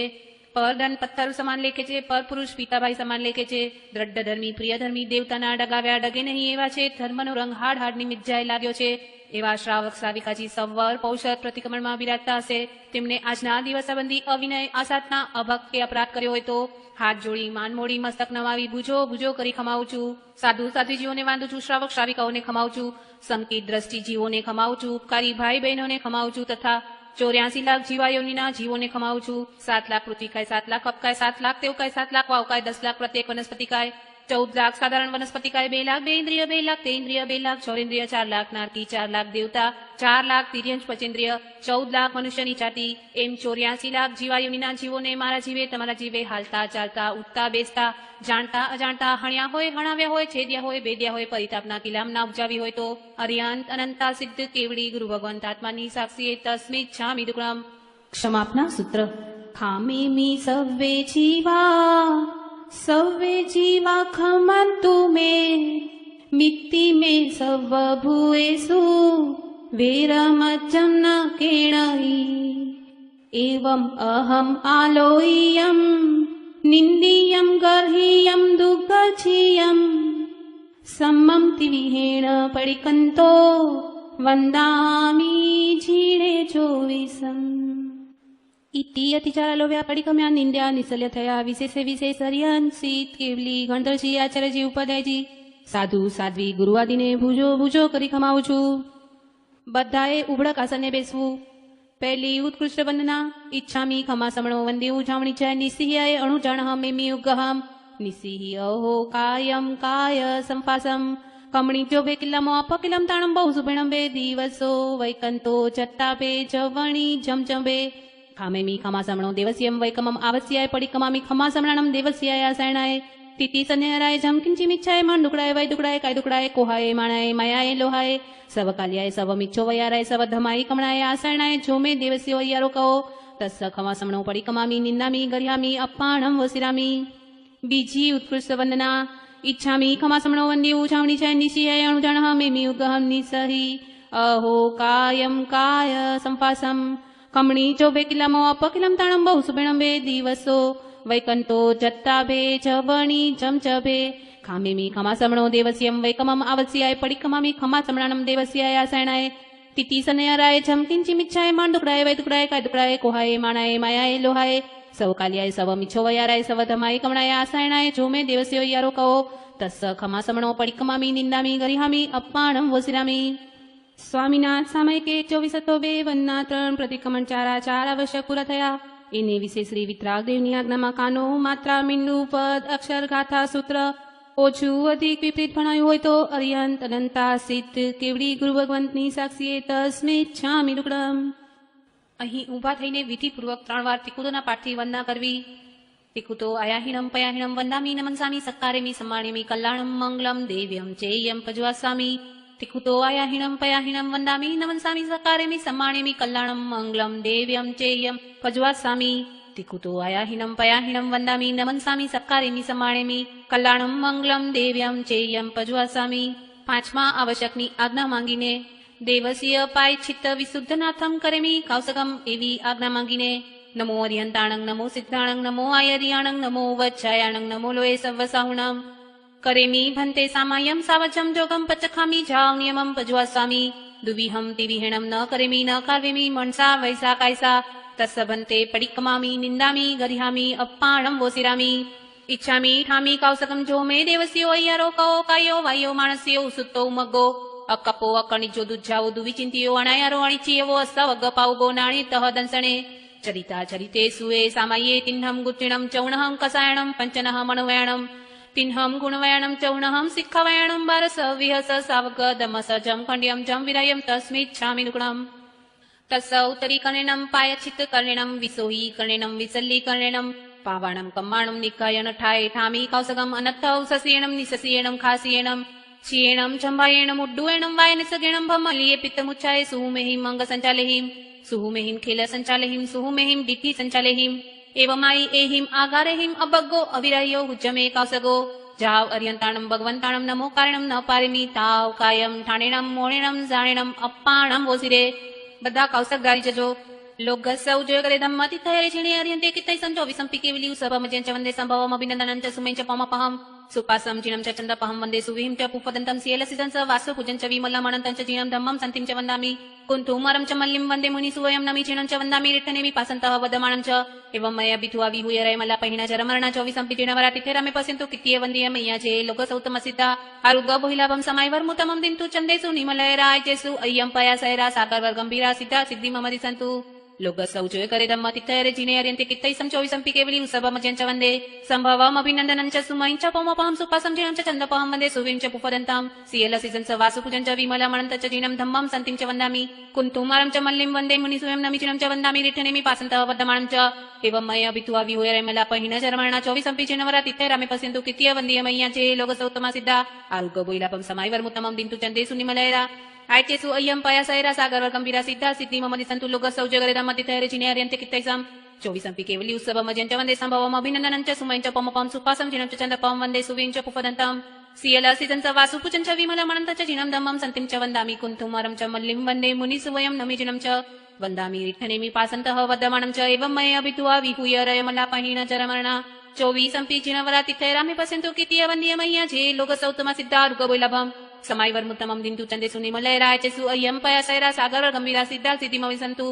પર ધન પથ્થર સમાન લેખે છે. પર પુરુષ પિતાભાઈ સમાન લેખે છે. દ્રઢ ધર્મી, પ્રિય ધર્મી, દેવતાના ડગાવ્યા ડગે નહીં એવા છે. ધર્મનો રંગ હાડની મિજાય લાગ્યો છે. એવા શ્રાવક શ્રાવિકાજી સંવર પૌષદ પ્રતિક્રમણમાં બિરાજતા હશે. તેમને આજના દિવસ સંબંધી અવિનય આસાતના અભક્ય અપરાધ કર્યો હોય તો હાથ જોડી, માન મોડી, મસ્તક નમાવી ભુજો ભુજો કરી ખમાવું છું. સાધુ સાધ્વીજીઓને વાંધું છું. શ્રાવક શ્રાવિકાઓને ખમાવું છું. સંકિત દ્રષ્ટિ જીવોને ખમાવું છું. ઉપકારી ભાઈ બહેનોને ખમાવું છું. તથા 84 લાખ જીવાયોનીના જીવોને ખમાવું છું. 7 લાખ પૃથ્વીકાય, 7 લાખ અપકાય, 7 લાખ તેવકાય, 7 લાખ વાવકાય, 10 લાખ પ્રત્યેક વનસ્પતિકાય, 14 લાખ સાધારણ વનસ્પતિકાય, 2 લાખ 2 ઇન્દ્રિય, 2 લાખ તે ઇન્દ્રિય, 2 લાખ ચોરેન્દ્રિય, 4 લાખ નારકી, 4 લાખ દેવતા, 4 લાખ તિર્યંશ પચેન્દ્રિય, 14 લાખ મનુષ્યની જાતિ, એમ 84 લાખ જીવાયુનીના જીવોને મારા જીવે, તમારા જીવે હાલતા ચાલતા, ઉઠતા બેસતા, જાણતા અજાણતા, હણ્યા હોય, હણાવ્યા હોય, છેદ્યા હોય, બેદ્યા હોય, પરિતાપના કિલામના ઉપજાવી હોય તો અરિયંત અનંતા સિદ્ધ કેવડી ગુરુ ભગવંત આત્માની સાક્ષીએ તસ્મિ છામિ દુક્રમ. ક્ષમાપના સૂત્ર. ખામેમી સવ્વે જીવા ખમંતુ મે મિત્તિ મે સવ ભૂએષુ વેરમજ્જં ન કેણહી એવં અહમ આલોય્યમ નિંદિયમ ગર્હિયમ દુઃખછિયમ સમમ તિવિહેણ પડિકંતો વંદામી જીણે ચોવીસમ. ઇતિ અતિચારા લોભ્યા પડિકમ્યા નિંદ્યા નિસલ્ય થયા વિશેષે વિશેષ હરિયંસિત કેવલી ગણધરજી આચાર્યજી ઉપાધ્યાયજી સાધુ સાધ્વી ગુરુવાદીને ભુજો ભુજો કરી ખમાવું છું. બધાએ ઉભડક આસને બેસવું. પહેલી ઉત્કૃષ્ટ વંદના. ઈચ્છામી ખમા સમણો વંદે ઉજામણી છે. નિસિહ્યાય અણુજાણહમ મેમી ઉગહમ નિસિહ્ય અહો કાયમ કાય સંપાસમ કમણી જોબે કિલ્લામો અપકિલમ તાણમ બહુ સુભેણંબે દિવસો વૈકંતો ચત્તાપે જવણી જમજંબે ખામેમી ખમા સમણો દેવસ્યમ વૈકમમ આવસ્યાય પડિકમામી ખમા સમણાણમ દેવસ્યાય આસણાય તિતિ સન્યરાય જમકિંચી મિચ્છાય માન દુકડાય વૈ દુકડાય કાય દુકડાય કોહાય માણાય માયાય લોહાય સવ કાલ્યાય સવ મિચ્છો વૈયારાય સવ ધમાય કમણાય આસણાય જોમે દેવસ્યો વૈયારો કહો તસ્સ ખમા સમણો પડિકમામી નિંદામી ગર્યામી અપાણમ વસિરામી. બીજી ઉત્કૃષ્ટ વંદના. ઈચ્છામી ખમા સમણો વંદે ઉજામણી છે. નિશિયાય અણુજાણહ મેમી ઉગહમ નિસહી અહો કાયમ કાય સંપાસમ કમણી ચોબે કિલ્લામો અપકિલમ તાણમ બહુ સુભેણંબે દિવસો વૈકંતો જત્તાભે જવણી જમચભે ખામેમી ખમા સમણો દેવસ્યમ વૈકમમ આવસ્યાય પડિકમામી ખમા સમણાણમ દેવસ્યાય આસણાય તિતિ સનયરાય જમકિંચી મિચ્છાય માન દુકડાય વૈ દુકડાય કાય દુકડાય કોહાય માણાય માયાય લોહાય સવ કાલ્યાય સવ મિચ્છો વૈયારાય સવ ધમાય કમણાય આસણાય જોમે દેવસ્યો યારો કહો તસ્સ ખમા સમણો પડિકમામી નિંદામી ગરિહામી અપાણમ વસિરામી. સ્વામિનાથ સામયિકે 2402 વંદના 3 પ્રતિક્રમણ 4 આવશ્યક પૂરા થયા. એને વિશે શ્રી વિતરાગદેવની આજ્ઞામાં કાનો માત્રા મીંડુ પદ અક્ષર ગાથા સૂત્ર ઓછું અધિક વિપરીત ભણાયું હોય તો અરિયંત અનંતા સિદ્ધ કેવડી ગુરુ ભગવંતની સાક્ષીએ તસ્મે છામિ દુક્કડમ. અહીં ઊભા થઈને વિધિપૂર્વક 3 વાર તિકુતોના પાઠથી વંદના કરવી. તિકુતો આયાહીનમ પયાહીનમ વંદામી નમનસામી સક્કારેમી સમ્માણીમી કલ્યાણમ મંગલમ દેવ્યમ ચેયમ પજવાસામી. तिकुतो आयाहीनं पयाहीनं वन्दामि नमन्सामि सकारेमि सम्मानेमि कल्याणं मङ्गलं देव्यं चेयं पज्वासामि तिकुतो आयाहीनं पयाहीनं वन्दामि नमन्सामि सकारेमि सम्मानेमि कल्याणं मङ्गलं देव्यं चेयं पज्वासामि પાંચમા આવશ્યકની આજ્ઞા માંગીને દેવસીય પાય ચિત્ત વિશુદ્ધનાથમ કરેમી કૌશકમ એવી આજ્ઞા માંગીને નમો અરિયંતાણંગ નમો સિદ્ધાણંગ નમો આયરિયાણંગ નમો વચ્છાયાણંગ નમો લોએ સવ્વસાહુણમ કરેમી ભંતે સામાયમ સાવજમ જોગમ પચખામી જાવ નિયમમ પજ્વાસામી દુવિહમ તિવિહેણમ ન કરેમી ન કાર્વેમી મણસા વૈસા કાયસા તસ્સ ભંતે પડિક્કમામી નિંદામી ગરિહામી અપ્પાણમ વોસિરામી इच्छामी ठामी कौसकम जो मे देवस्यो अय्यारो कहो कायो वायो मानस्यो सुत्तो मग्गो अक्कपो अकणिजो दुज्जावो दुविचिंतियो अणायारो अणिचियवो अस्तवग्ग पाउगो नाणी तह दंसणे चरिता चरिते सुए सामये तिन्हम गुटिणम चौणहम कसायणम पंचनह मनवयणम तिन्हम गुणवयणम चौणहम सिक्खवयणम बारस विहस सावग दमस जम खंड्यम जम विरयम तस्मिच्छामि नुगुणम तस्स उत्तरी कर्णेनम पायचित् कर्णेनम विसोही कर्णेनम विसल्ली कर्णेनम पावाणम कम्माणम निकायन ठाय ठामी कौसगम अनत्थौ सस्येणम निसस्येणम खास्येणम क्षीयेणम चम्भायेणम उड्डुयेणम वायनिसगेणम भमलिये पित्तमुच्चाये सुहुमेहिम अंग संचालेहिम सुहुमेहिम खेल संचालेहिम सुहुमेहिम डिट्ठी संचालेहिम एवमाई एहिम आगारेहिम अबग्गो अविरायो हुज्जमे कौसगो जाव अरियंताणम भगवंताणम नमो कारणम न पारेमी ताव कायम ठाणेणम मोणेणम जाणेणम अप्पाणम वोसिरे બધા કૌશક ગારી જજો लोक सौ करे धम्मति थयरे छिणे अर्यन्ते कित्तै संजो विसंपिके विलिउ सभमजं च वन्दे सम्भवम अभिनन्दनं च सुमें च पमपहं सुपासं जिनं च चन्दपहं वन्दे सुविहिं च पुपदन्तं सियलसितं स वासु पूजं च विमलमनन्तं च जिनं धम्मं सन्तिं च वन्दामि कुन्तुमरं च मल्लिं वन्दे मुनिसुवयं नमि छिणं च वन्दामि रिट्ठनेमि पासन्तः वदमानं च एवं मया बिथुआ विहूय रयमला पहिना च रमरणा च विसंपिटिणवरा तिथेरामे पश्यन्तु कित्तीय वन्दीय मय्या चे लोकसौतमसिता आरुग बोहिलाभं समायवर्मुतमं दिन्तु चन्देषु निमलयराय चेषु अय्यं पयासयरा सागरवर गंभीरा सिद्धा सिद्धि मम दिसन्तु लोक सौजोय करे धम्म तिथयरे जिने अर्यन्ते कित्तै संचोविसंपि केवली उसभमजं च वन्दे सम्भवम् अभिनन्दनं च सुमयं च पमपहं सुपासं जिनं च चन्दपहं वन्दे सुविं च पुपदन्तां सियलसिजं च वासुपूजं च विमलमणन्तं च जिनं धम्मं सन्तिं च वन्दामि कुन्तुमरं च मल्लिं वन्दे मुनिसुयं नमि जिनं च वन्दामि रिट्ठनेमि पासन्तः वद्दमानं च एवं मया बिथुआ विहूय रयमला पहिना च रमणा चोविसंपि चिणवरा तिथयरामे पश्यन्तु कित्तीय वन्दीय मय्या चे लोकसौतमा सिद्धा आरुग बोहिलाभं समायवर्मुतमं दिन्तु चन्देषु निमलयरा आयचेसु अय्यं पयासयरा सागरवर गंभीरा सिद्धा सिद्धि मम दिसन्तु लोक सौजगरे धम्मति थयरे जिने अर्यन्ते कित्तैसं चोविसंपि केवली उत्सवमजं च वन्दे सम्भवम् अभिनन्दनं च सुमयं च पमपं सुपासं जिनं च चन्दपं वन्दे सुवीं च पुपदन्तां सियलसितं च वासुपूजं च विमलमणन्तं च जिनं धम्मं सन्तिं च वन्दामि कुन्तुमरं च मल्लिं वन्दे मुनिसुवयं नमि जिनं च वन्दामि रिट्ठनेमि पासन्तः वद्दमानं च एवं मया बिथुआ विहूय रयमला पहिण च रमणा चोविसंपि जिनवरा तिथयरामे पश्यन्तु कित्तीय वन्दीय मय्या चे लोकसौतमा सिद्धा रुगबोइलभम् समायवर्मुतमं दिन्तु चन्देषु निमलयराय चेषु अय्यं पयासयरा सागरवर गंभीरा सिद्धा सिद्धिमविसन्तु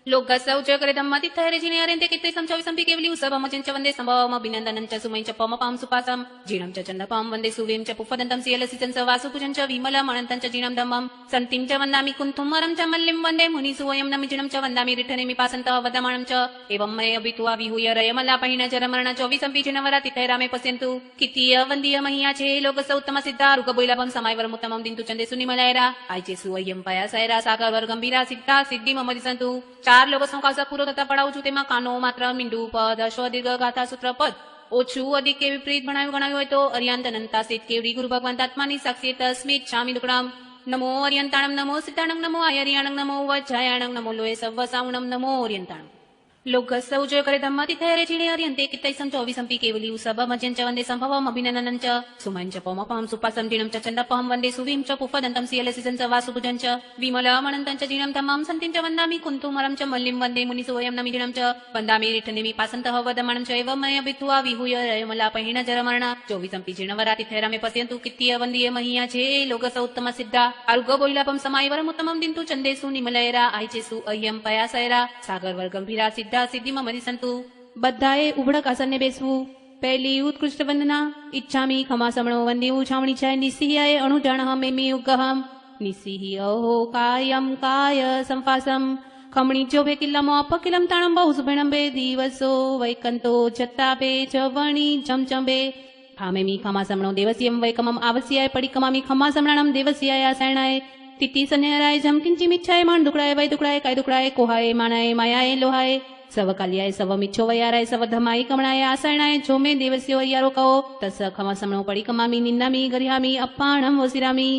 लोक सौजोय करे धम्मति थयरे जिने अर्यन्ते कित्तै संचोविसंपि केवली उसभमजं च वन्दे सम्भवम् अभिनन्दनं च सुमयं च पमपं सुपासं जिनं च चन्दपं वन्दे सुवीं च पुपदन्तं सियलसितं च वासुपूजं च विमलमणन्तं च जिनं धम्मं सन्तिं च वन्दामि कुन्तुमरं च मल्लिं वन्दे मुनिसुवयं नमि जिनं च वन्दामि रिट्ठनेमि पासन्तः वदमानं च एवं मया बिथुआ विहूय रयमला पहिण च रमणा चोविसंपि जिनवरा तिथयरामे पश्यन्तु कित्तीय वन्दीय मह्या चे लोकसौतम सिद्धा रुगबोइलभं समायवर्मुतमं दिन्तु चन्देषु निमलयरा आयचेसु अय्यं पयासयरा सागरवर गंभीरा सिद्धा सिद्धि मम दिसन्तु चार लोक संकासा पूरो थता पढ़ाવું છું તેમાં કાનો માત્ર મીંડુ પદ અશ્વ દીર્ઘ ગાથા સૂત્ર પદ ઓછું અધિક કે વિપરીત ગણાવ્યું હોય તો અર્યાંત અનંતા સિદ્ધ કેવડી ગુરુ ભગવંત આત્માની સાક્ષી તસ્મિત છામી દુકડામ નમો અર્યંતાણમ નમો સિદ્ધાણમ નમો આયર્યાણમ નમો વજ્જાયાણમ નમો લોય સવ્વ સાવણમ નમો અર્યંતાણમ लोक सौजोय करे धम्मति थयरे जिने अर्यन्ते कित्तै संचोविसंपि केवली उसभमजं च वन्दे सम्भवम् अभिनन्दनं च सुमयं च पमपं सुपासं जिनं च चन्दपहं वन्दे सुवीं च पुपदन्तं सियलसितं च वासुपूजं च विमलमणन्तं च जिनं धम्मं सन्तिं च वन्दामि कुन्तुमरं च मल्लिं वन्दे मुनिसुवयं नमि जिनं च वन्दामि रिट्ठनेमि पासन्तः वदमानं च एवं मया बिथुआ विहूय रयमला पहिण च रमणा चोविसंपि जिनवरा तिथयरामे पश्यन्तु कित्तीय वन्दीय मह्या चे लोकसौत्तम सिद्धा आरुग बोहिलाभं समायवरमुत्तमं दिन्तु चन्देषु निमलयरा आयचेसु अय्यं पयासयरा सागरवर गंभीरा सिद्धा सिद्धि मम दिसन्तु बद्धाए उभड़क आसने बेसवू पहली उत्कृष्ट वंदना इच्छामी खमासमणो वंदे छावणी छाय निस्सिहाय अणुजाणः मेमी उगहम निस्सिहि अहो कायम काय संफासम खमणी चोभे किल्लमो अपकिलम ताणम बहु सुभेणंबे दिवसो वैकंतो छत्तापे चवणी चमचंबे खामेमी खमासमणो देवस्यम वैकमम आवस्याय पडिकमामी खमासमणानम देवस्याय आसायणाय तिती सन्याराय झमकिंची मिच्छाय मान दुकड़ाय वै दुकड़ाय काय दुकड़ाय कोहाय मानाय मायाय लोहाय सव कालियाय सव मिच्छो वयाराय सव धमाई कमणाय आसयणाय झोमे देवस्यो अय्यारो कहो तस्स खमासमणो पडिकमामी निंदामी गरिहामी अप्पाणम वसिरामी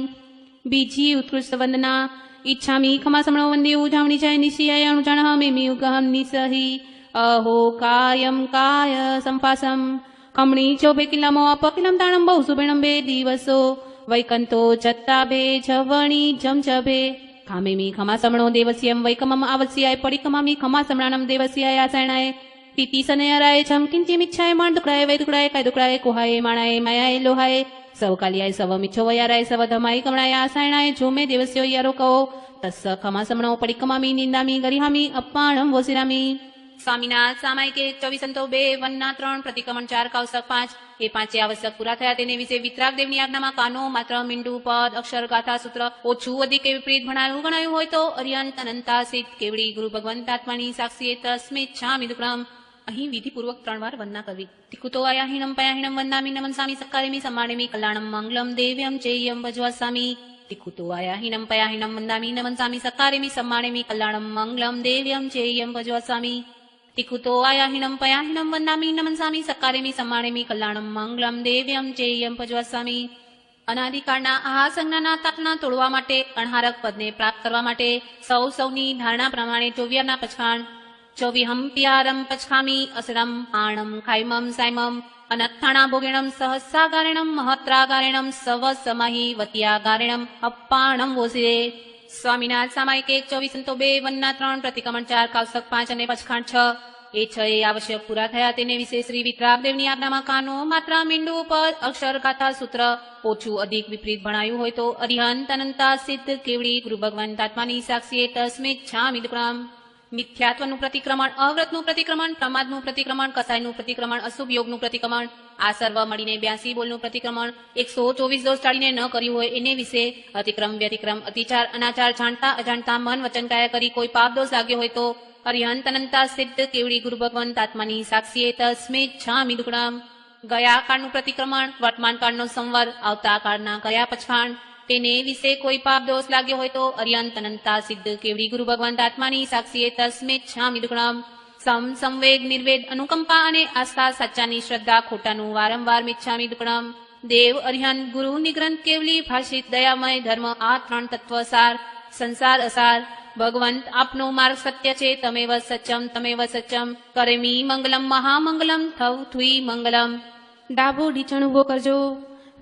બીજી ઉત્કૃષ્ટ વંદના ઈચ્છામી ખમાસમણો વંદે ઉજામણી જાય નિશિયાય અણુજાણ મેમી ઉગહમ નિસહી અહો કાયમ કાય સંપાસમ ખમણી ચોભે કિલ્લામો અપકિલમ તાણમ બહુ સુબેણમ બે દિવસો વૈકંતો જત્તા બે જવણી જમજભે ખામેમી ખમાસમણો દેવસ્યમ વૈકમમ આવસ્યાય પડિકમામી ખમાસમણાનમ દેવસ્યાય આસણાય તીતી સનયરાય છમ કિંચિમિચ્છાય માણ દુકડાય વૈ દુકડાય કાય દુકડાય કોહાય માણાય માયાય લોહાય સવ કાલિયાય સવ મિચ્છો વયારાય સવ ધમાય કમણાય આસાયણાય જોમે દેવસ્યો યારો કહો તસ્સ ખમાસમણો પડિકમામી નિંદામી ગરિહામી અપ્પાણમ વોસિરામી સ્વામિનાથ સામાયિકે 24 વનના 3 પ્રતિક્રમણ 4 કૌશક 5 એ પાંચે આવશ્યક પૂરા થયા તેને વિશે વિતરાગ દેવની આજ્ઞામાં કાનો માત્ર મીંડુ પદ અક્ષર ગાથા સૂત્ર ઓછું અધિક કે વિપરીત ગણાયું હોય તો અર્યંત અનંતા સિદ્ધ કેવડી ગુરુ ભગવંત આત્માની સાક્ષીએ તસ્મિત છામિ દુક્રમ અહીં વિધિપૂર્વક 3 વાર વંદના કરવી તિકુતો આયાહીણમ પયાહીણમ વંદામી નમન સ્વામી સક્કારેમી સમ્માનેમી કલ્યાણમ મંગલમ દેવ્યમ ચેયમ ભજવાસામી તિકુતો આયાહીણમ પયાહીણમ વંદામી નમન સ્વામી સક્કારેમી સમ્માનેમી કલ્યાણમ મંગલમ દેવ્યમ ચેયમ ભજવાસામી તિકુતો આયાહીણમ પયાહીણમ વંદામી નમન સ્વામી સક્કારેમી સમ્માનેમી કલ્યાણમ મંગલમ દેવ્યમ ચેયમ ભજવાસામી અનાદિકાળના આ સંજ્ઞાના તાપના તોડવા માટે અણહારક પદને પ્રાપ્ત કરવા માટે સૌની ધારણા પ્રમાણે 24 પછાણ 24 પિયારમ પછામી અસરમ આણમ ખાઈમમ સાઈમમ અનત્થાણા ભોગેણમ સહસ્સાગારેણમ મહત્રાગારેણમ સવ સમાહી વતિયાગારેણમ અપ્પાણમ વોસિરે સ્વામિનાથ સામાયિકે 24 વનના 3 પ્રતિક્રમણ 4 કૌશક 5 અને પચખાંડ 6 એ 6 એ આવશ્યક પૂરા થયા તેને વિશે શ્રી વિતરાગદેવની આજ્ઞામાં કાનો માત્ર મીંડુ પદ અક્ષર ગાથા સૂત્ર ઓછું અધિક વિપરીત ભણાયું હોય તો અરિહંત અનંતા સિદ્ધ કેવડી ગુરુ ભગવંત આત્માની સાક્ષીએ તસ્મિત છામિ દુક્રમ મિથ્યાત્વનું પ્રતિક્રમણ અવ્રતનું પ્રતિક્રમણ પ્રમાદનું પ્રતિક્રમણ કસાયનું પ્રતિક્રમણ અશુભ યોગનું પ્રતિક્રમણ આ સર્વ મળીને 82 બોલનું પ્રતિક્રમણ 124 દોષ ટાળીને ન કર્યું હોય એને વિશે અતિક્રમ વ્યતિક્રમ અતિચાર અનાચાર જાણતા અજાણતા મન વચન કાયા કરી કોઈ પાપ દોષ લાગ્યો હોય તો અરિહંત અનંતા સિદ્ધ કેવડી ગુરુ ભગવંત આત્માની સાક્ષીએ તસ્મિત છામિ દુક્રમ ગયા કાળનું પ્રતિક્રમણ વર્તમાન કાળનો સંવર આવતા કાળના ગયા પછાણ તેને વિશે કોઈ પાપ દોષ લાગ્યો હોય તો અરિહંત અનંતા સિદ્ધ કેવડી ગુરુ ભગવંત આત્માની સાક્ષીએ તસ્મિત છામિ દુક્રમ સંવેગ નિર્વેદ અનુકંપા અને આસ્થા સાચાની શ્રદ્ધા ખોટાનું વારંવાર મિચ્છામિ દુક્કડમ દેવ અરિહંત ગુરુ નિગ્રંથ કેવલી ભાષિત દયામય ધર્મ આ 3 તત્વ સાર સંસાર અસાર ભગવંત આપનો માર્ગ સત્ય છે તમેવ સચ્ચમ કરેમી મંગલમ મહામંગલમ થવ થુઈ મંગલમ ડાબો ઢીચણ ઉભો કરજો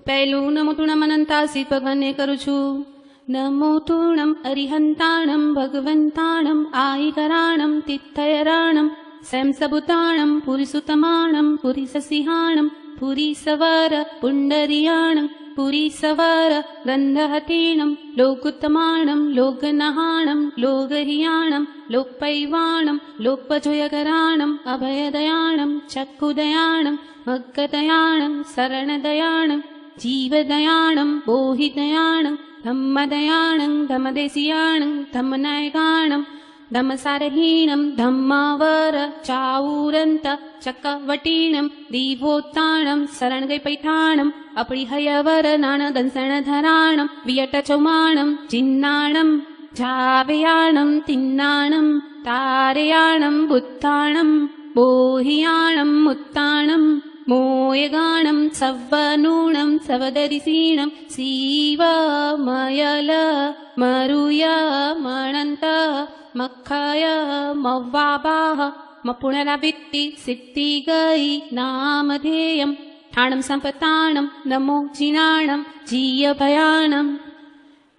પહેલું નમો તુણમ અનંતા સિદ્ધ ભગવાનને કરું છું નમો તુણમ અરિહંતાણમ ભગવંતાણમ આઈકરાણમ તિથયરાણમ સેમ સબુતાણમ પુરીસુતમાણમ પુરીસસિંહાણમ પુરીસવર પુંડરિયાણમ પુરીસવર ગંધહતીણમ લોકુત્તમાણમ લોકનહાણમ લોકહિયાણમ લોકપૈવાણમ લોકપજોયકરાણમ અભયદયાણમ ચક્ષુદયાણમ મગ્ગદયાણમ શરણદયાણમ જીવદયાણમ બોહિદયાણમ ધમ્મદયાણં ધમ્મદેશિયાણં ધમ્મનાયકાણં ધમ્મસારહીણં ધમ્માવર ચાઉરંત ચક્કવટીણં દીવોત્તાણં શરણગೈ પૈઠાણં અપરિહયવર નાણદંસણધરાણં વિયટચૌમાણં ચિન્નાણં જાવયાણં તિન્નાણં તારયાણં બુદ્ધાણં બોહિયાણં મુત્તાણં મોયગાણમ સવ્વનૂણમ સવદરિસીણમ શિવમયલ મરુય મણંત મખય મવ્વાબાહ મપુણરાવિત્તિ સિદ્ધિ ગઈ નામધેયમ ઠાણમ સંપતાણમ નમો જીનાણમ જીય ભયાણમ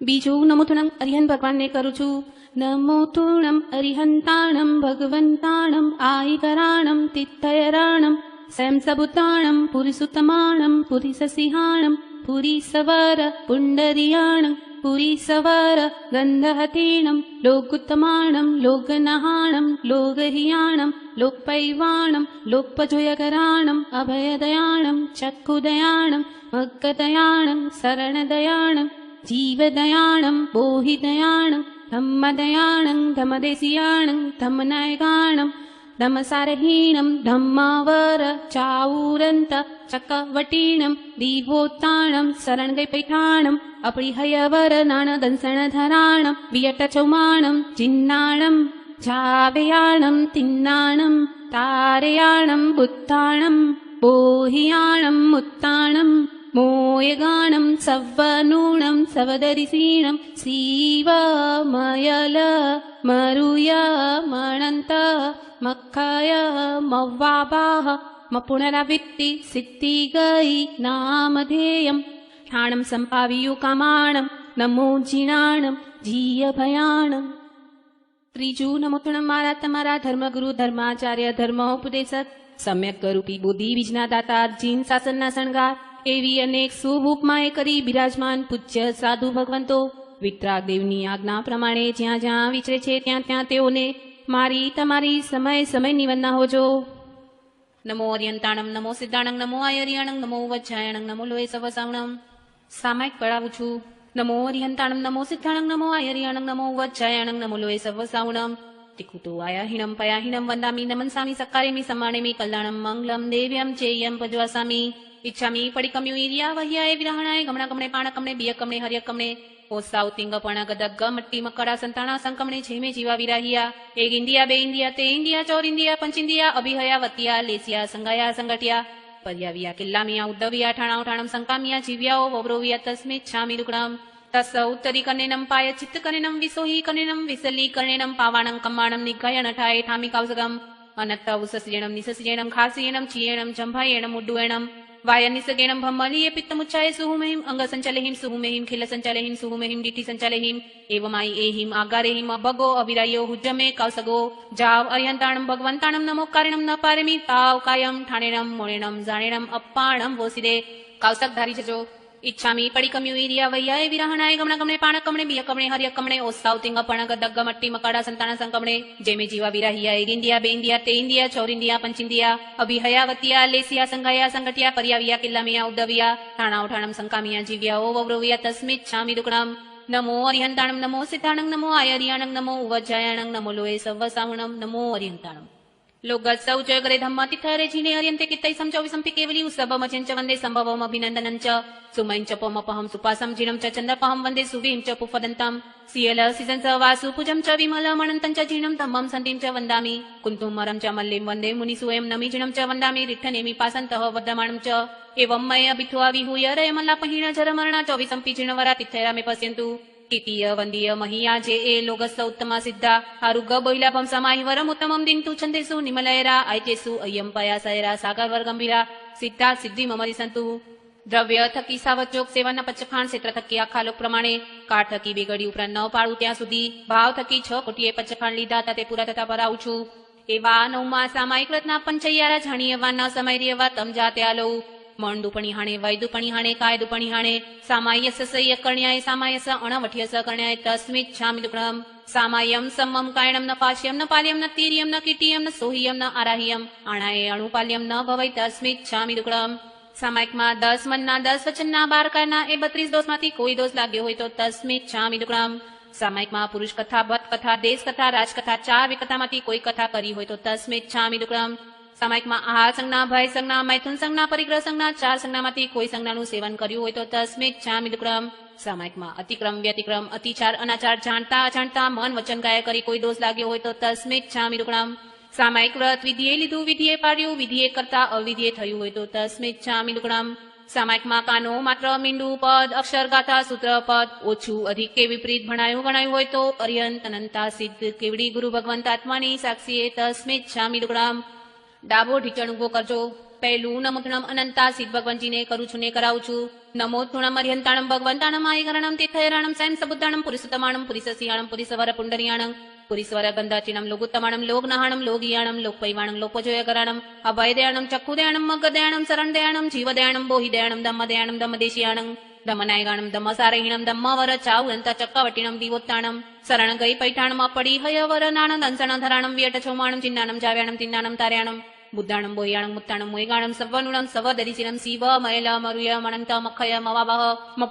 બીજું નમો તુણમ અરિહંત ભગવાનને કરું છું નમો તુણમ અરિહંતાણમ ભગવંતાણમ આઈકરાણમ તિથયરાણમ સેમ સબુતાણમ પુરીસુતમાણમ પુરીસસિંહાણમ પુરીસવર પુંડરિયાણમ પુરીસવર ગંધહતીણમ લોકુત્તમાણમ લોકનહાણમ લોકહિયાણમ લોકપૈવાણમ લોકપજોયકરાણમ અભયદયાણમ ચક્ષુદયાણમ મગ્ગદયાણમ શરણદયાણમ જીવદયાણમ બોહિદયાણમ ધમ્મદયાણં ધમ્મદેશિયાણં ધમ્મનાયકાણં ધમ્મસારહીણં ધમ્માવર ચાઉરંત ચક્કવટીણં દીવોત્તાણં શરણગೈ પૈઠાણં અપરિહયવર નાણદંસણધરાણં વિયટચૌમાણં ચિન્નાણં જાવયાણં તિન્નાણં તારયાણં બુદ્ધાણં બોહિયાણં મુત્તાણં मोयगाणं सव्वनूणं सवदरिसीणं सीवमयल मरुया मणन्त मक्खय मव्वाबाह पुनरावृत्ति सिद्धि गई नामधेयं ठाणं संपावियु कामाणं नमो जीणाणं जीय भयाणं। ત્રીજું નમોતુણમ મારા તમારા ધર્મગુરુ ધર્માચાર્ય ધર્મોપદેશક સમ્યક રૂપી બુદ્ધિ બીજના દાતા જીન શાસનના શણગાર એવી અનેક શુભ ઉપમાએ કરી બિરાજમાન પૂજ્ય સાધુ ભગવંતો વિતરાગ દેવની આજ્ઞા પ્રમાણે જ્યાં જ્યાં વિચરે છે ત્યાં ત્યાં તેઓને મારી તમારી સમય સમયની વંદના હોજો। નમો અર્યંતાણમ નમો સિદ્ધાણમ નમો આયર્યાણમ નમો વજ્જાયણમ નમો લોહે સવસાવણમ। સામાયિક પડાવું છું। નમો અર્યંતાણમ નમો સિદ્ધાણમ નમો આયર્યાણમ નમો વજ્જાયણમ નમો લોહે સવસાવણમ। તિકુતો આયાહીણમ પયાહીણમ વંદામી નમનસામી સક્કારેમી સમ્માણેમી કલ્યાણમ મંગલમ દેવ્યમ ચેયમ પજ્વાસામી। इच्छामी पडिकम्यु ईर्या वह्याय विरहणाय गमणागमणे पाणकमणे बियकमणे हर्यकमणे ओसाव तिंगपण गदग्ग मट्टी मकड़ा संताना संकमणे झेमे जीवा विराहिया एक इंडिया बे इंडिया ते इंडिया चौर इंडिया पंच इंडिया अभिहया वतिया लेसिया संगाया संगठिया पर्याविया किल्लामिया उद्धविया ठाणा ठाणम संकामिया जीव्याओ वव्रोविया तस्मे छामि दुक्णम तस्स उत्तरी कनेनम पाय चित्त कनेनम विसोहि कनेनम विसली कनेनम पावाणं कम्माणं निगायन ठाय ठामि कावसगम अनत्त उससजेणं निससजेणं खासयेणं चियेणं जंभायेणं उड्डुयेणं वायनिसगेणं भम्मलीय पित्तमुच्चाय सुहुमेहिं अंगसंचलेहिं सुहुमेहिं खिलसंचलेहिं सुहुमेहिं डिठिसंचलेहिं एवमायि एहिं आगारेहिं अभगो अविरायो हुज्जमे कावसगो जाव अर्यंताणं भगवंताणं नमोकारिणं न पारेमि ताव कायं ठाणेणं मोणेणं जाणेणं अप्पाणं वोसिदे कावसक धारी जजो। इच्छामी पडिकम्यु ईर्या वह्याय विरहणाय गमणागमणे पाणकमणे बियकमणे हर्यकमणे ओसाव तिंगपण गदग्ग मट्टी मकड़ा संताना संकमणे जेमे जीवा विराहिया एक इंडिया बे इंडिया ते इंडिया चौर इंडिया पंच इंडिया अभिहयावतिया लेसिया संगाया संगठिया पर्याविया किल्लामिया उद्धविया ठाणा ठाणम संकामिया जीव्या ओ वव्रोविया तस्मित् छामि दुक्णम। नमो अर्यंताणं नमो सिद्धाणं नमो आयर्याणं नमो वज्जायणं नमो लोहे सव्वसावणं नमो अर्यंताणं। लोगत सौच करे धम्म तिथरे जिने अर्यन्ते कित्तै संचौविसंपि केवली उसभमचञ्च वन्दे सम्भवम् अभिनन्दनञ्च सुमञ्च पमपहं सुपासं जिनं च चन्द्रपहं वन्दे सुवीं च पुफदन्तं सियल सिजं च वासु पूजं च विमलमणन्तं च जिनं धम्मं सन्तिं च वन्दामि कुन्तुमरं च मल्लिं वन्दे मुनिसुयं नमि जिनं च वन्दामि रिट्ठनेमि पासन्तः वद्रमाणं च एवं मय अभिथ्वा विहूय रयमल्लापहीण झरमरणा चौविसंपि जिणवरा तिथैरा मे पश्यन्तु कितीय वंदीय महिया जे ए लोगस्स उत्तमा सिद्धा आरुग बोहिलाभं समाहिवरम् उत्तमं दिन्तु छन्देषु निमलयरा ऐतेषु अय्यं पयासयरा सागरवर गंभीरा सिद्धा सिद्धि ममरी संतु। द्रव्य थकी सावचोक सेवाना पचखाण क्षेत्र थकी आखा लोक प्रमाणे काळ थकी બે ઘડી ઉપરાંત ન પાડું ત્યાં સુધી ભાવ થકી 6 કોટીએ પચખાણ લીધા હતા તે પૂરા થતા ભરાવું છું। એવા નવમા સામાયિક રત્ના પંચૈયારા જાણીએવા ન સમયરીએવા તમ જાતે આલો મણ દુપણી હાણે વૈ દુપણી હાણે काय દુપણી હાણે સામાયસ સૈય કર્ણ્યાય સામાયસ અણવઠ્યસ કર્ણ્યાય તસ્મિत् छामि दुक्णम। सामायम सम्मम कायणम न पाश्यम न पाल्यम न तीर्यम न कीटियम न सोहियम न आराह्यम आणाये अणुपाल्यम न भवै तस्मित् छामि दुक्णम। सामायिकમાં 10 મનના 10 વચનના 12 કાળના એ 32 દોષમાંથી કોઈ દોષ લાગ્યો હોય તો તસ્મિत् छामि दुक्णम। सामायिकમાં પુરુષ કથા ભટ્ટ કથા દેશ કથા રાજકથા 4 વિકથામાંથી કોઈ કથા કરી હોય તો તસ્મિत् छामि दुक्णम। सामायिकમાં આહાર સંજ્ઞા ભય સંજ્ઞા મૈથુન સંજ્ઞા પરિગ્રહ સંજ્ઞા 4 સંજ્ઞામાંથી કોઈ સંજ્ઞાનું સેવન કર્યું હોય તો તસ્મિत् छामि दुक्णम। सामायिकમાં અતિક્રમ વ્યતિક્રમ અતિચાર અનાચાર જાણતા અજાણતા મન વચન કાય કરી કોઈ દોષ લાગ્યો હોય તો તસ્મિत् छामि दुक्णम। सामायिक व्रत विधिये લીધું વિધિએ પાડ્યું વિધિએ કરતા અવિધિએ થયું હોય તો તસ્મિत् छामि दुक्णम। सामायिकમાં કાનો માત્ર મીંડું પદ અક્ષર ગાથા સૂત્ર પદ ઓછું અધિક કે વિપરીત ભણાયું ગણાયું હોય તો અર્યંત અનંતા સિદ્ધ કેવડી ગુરુ ભગવંત આત્માની સાક્ષીએ તસ્મિत् छामि दुक्णम। ડાબો ઢીચણ ઉભો કરજો। પહેલું નમોતુણમ અનંતા સિદ્ધ ભગવંતજીને કરું છું ને કરાવું છું। નમોતુણમ અર્યંતાણમ ભગવંતાણમ આયકરણમ તીર્થયરાણમ સાયમ સબુદ્ધાણમ પુરુષોત્તમાણમ પુરીસસિયાણમ પુરીસવર પુંડરીયાણમ પુરીસવર ગંધાચિણમ લોગુત્તમાણમ લોગનહાણમ લોગિયાણમ લોકપૈવાણમ લોપજોયકરાણમ અભયદયાણમ ચક્ષુદયાણમ મગદયાણમ શરણદયાણમ જીવદયાણમ બોહિદયાણમ ધમ્મદયાણમ ધમ્મદેશિયાણમ ધમનાયગાણમ ધમ્મસારહીણમ ધમ્મવર ચાઉરંત ચક્કવટીણમ દીવોત્તાણમ શરણ ગઈ પૈઠાણમ અપડી હયવર નાણં દંસણધરાણમ વ્યટ છોમાણમ ચિન્નાણમ જાવ્યાણમ તિન્નાણમ તાર્યાણમ बुद्धाणं बोह्याणं मुत्ताणं मोयगाणं सव्वनुणं सवदरिशिरं शिव मयल मरुय मणन्त मखय मवावह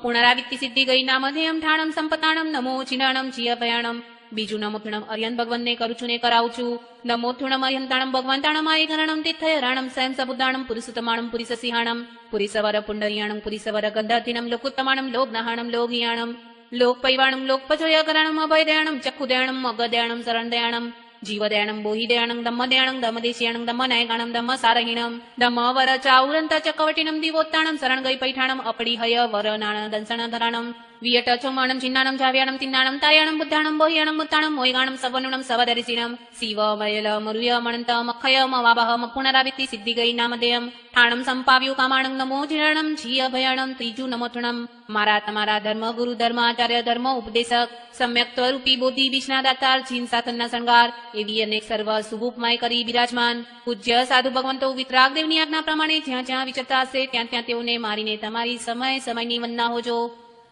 पुनरावृत्ति सिद्धि गई नामधेयं ठाणं संपताणं नमो चिनाणं चियभयाणं। बीजू नमोथुणम अर्यन भगवन्ने करू છું ને કરાવું છું। નમોથુણમ અર્યંતાણમ ભગવંતાણમ આયકરણમ તીર્થયરાણમ સ્વયં સબુદ્ધાણમ પુરુષોત્તમાણમ પુરીસસિંહાણમ પુરીસવર પુંડરીયાણમ પુરીસવર ગંધાધીનમ લોકોત્તમાણમ લોગનહાણમ લોગિયાણમ લોકપૈવાણમ લોકપજોયકરાણમ અભયદયાણમ ચક્ષુદયાણમ મગદયાણમ શરણદયાણમ जीवदयानं बोहिदयानं धम्मदयानं धम्मदेशियानं धम्मनायकानं धम्मसारहिणं धम्मवरचाउरन्त चकवटिनं दिवोत्तानं शरणगै पैठाणं अपडिहय वरनाण दंसनधराणं वियट चौमाणं चिन्नानं जाव्यानं तिन्नानं तार्याणं बुद्धाणं बोह्याणं मुत्ताणं मोयगाणं सवनुणं सवदरिसिणं शिवमयल मरुय मणन्त मखय मवाबह पुनरावित्ति सिद्धिगै नामधेयं ठाणं संपाव्यु कामाणं नमो जिरणं झीय भयाणं त्रिजु नमोथुणं मारा तमारा धर्म गुरु धर्माचार्य धर्म उपदेशक सम्यक त्वरूपी बोधी विष्णादातार જીન સાથનના શણગાર એવી અનેક સર્વ શુભોપમાય કરી બિરાજમાન પૂજ્ય સાધુ ભગવંતો વિતરાગ દેવની આજ્ઞા પ્રમાણે જ્યાં જ્યાં વિચરતા હશે ત્યાં ત્યાં તેઓને મારીને તમારી સમય સમયની વંદના હોજો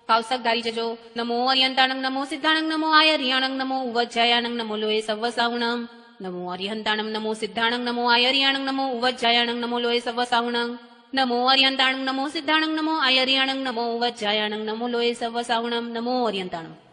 કૌશક ધારી જજો નમો અરિયંતાણંગ નમો સિદ્ધાણંગ નમો આયરિયાણંગ નમો ઉવજ્જાયાણંગ નમો લોય સવસાહુણં નમો અરિયંતાણંગ નમો સિદ્ધાણંગ નમો આયરિયાણંગ નમો ઉવજ્જાયાણંગ નમો લોય સવસાહુણં નમો અરિયંતાણંગ નમો સિદ્ધાણંગ નમો આયરિયાણંગ નમો ઉવજ્જાયાણંગ નમો લોય સવસાહુણં નમો અરિયંતાણંગ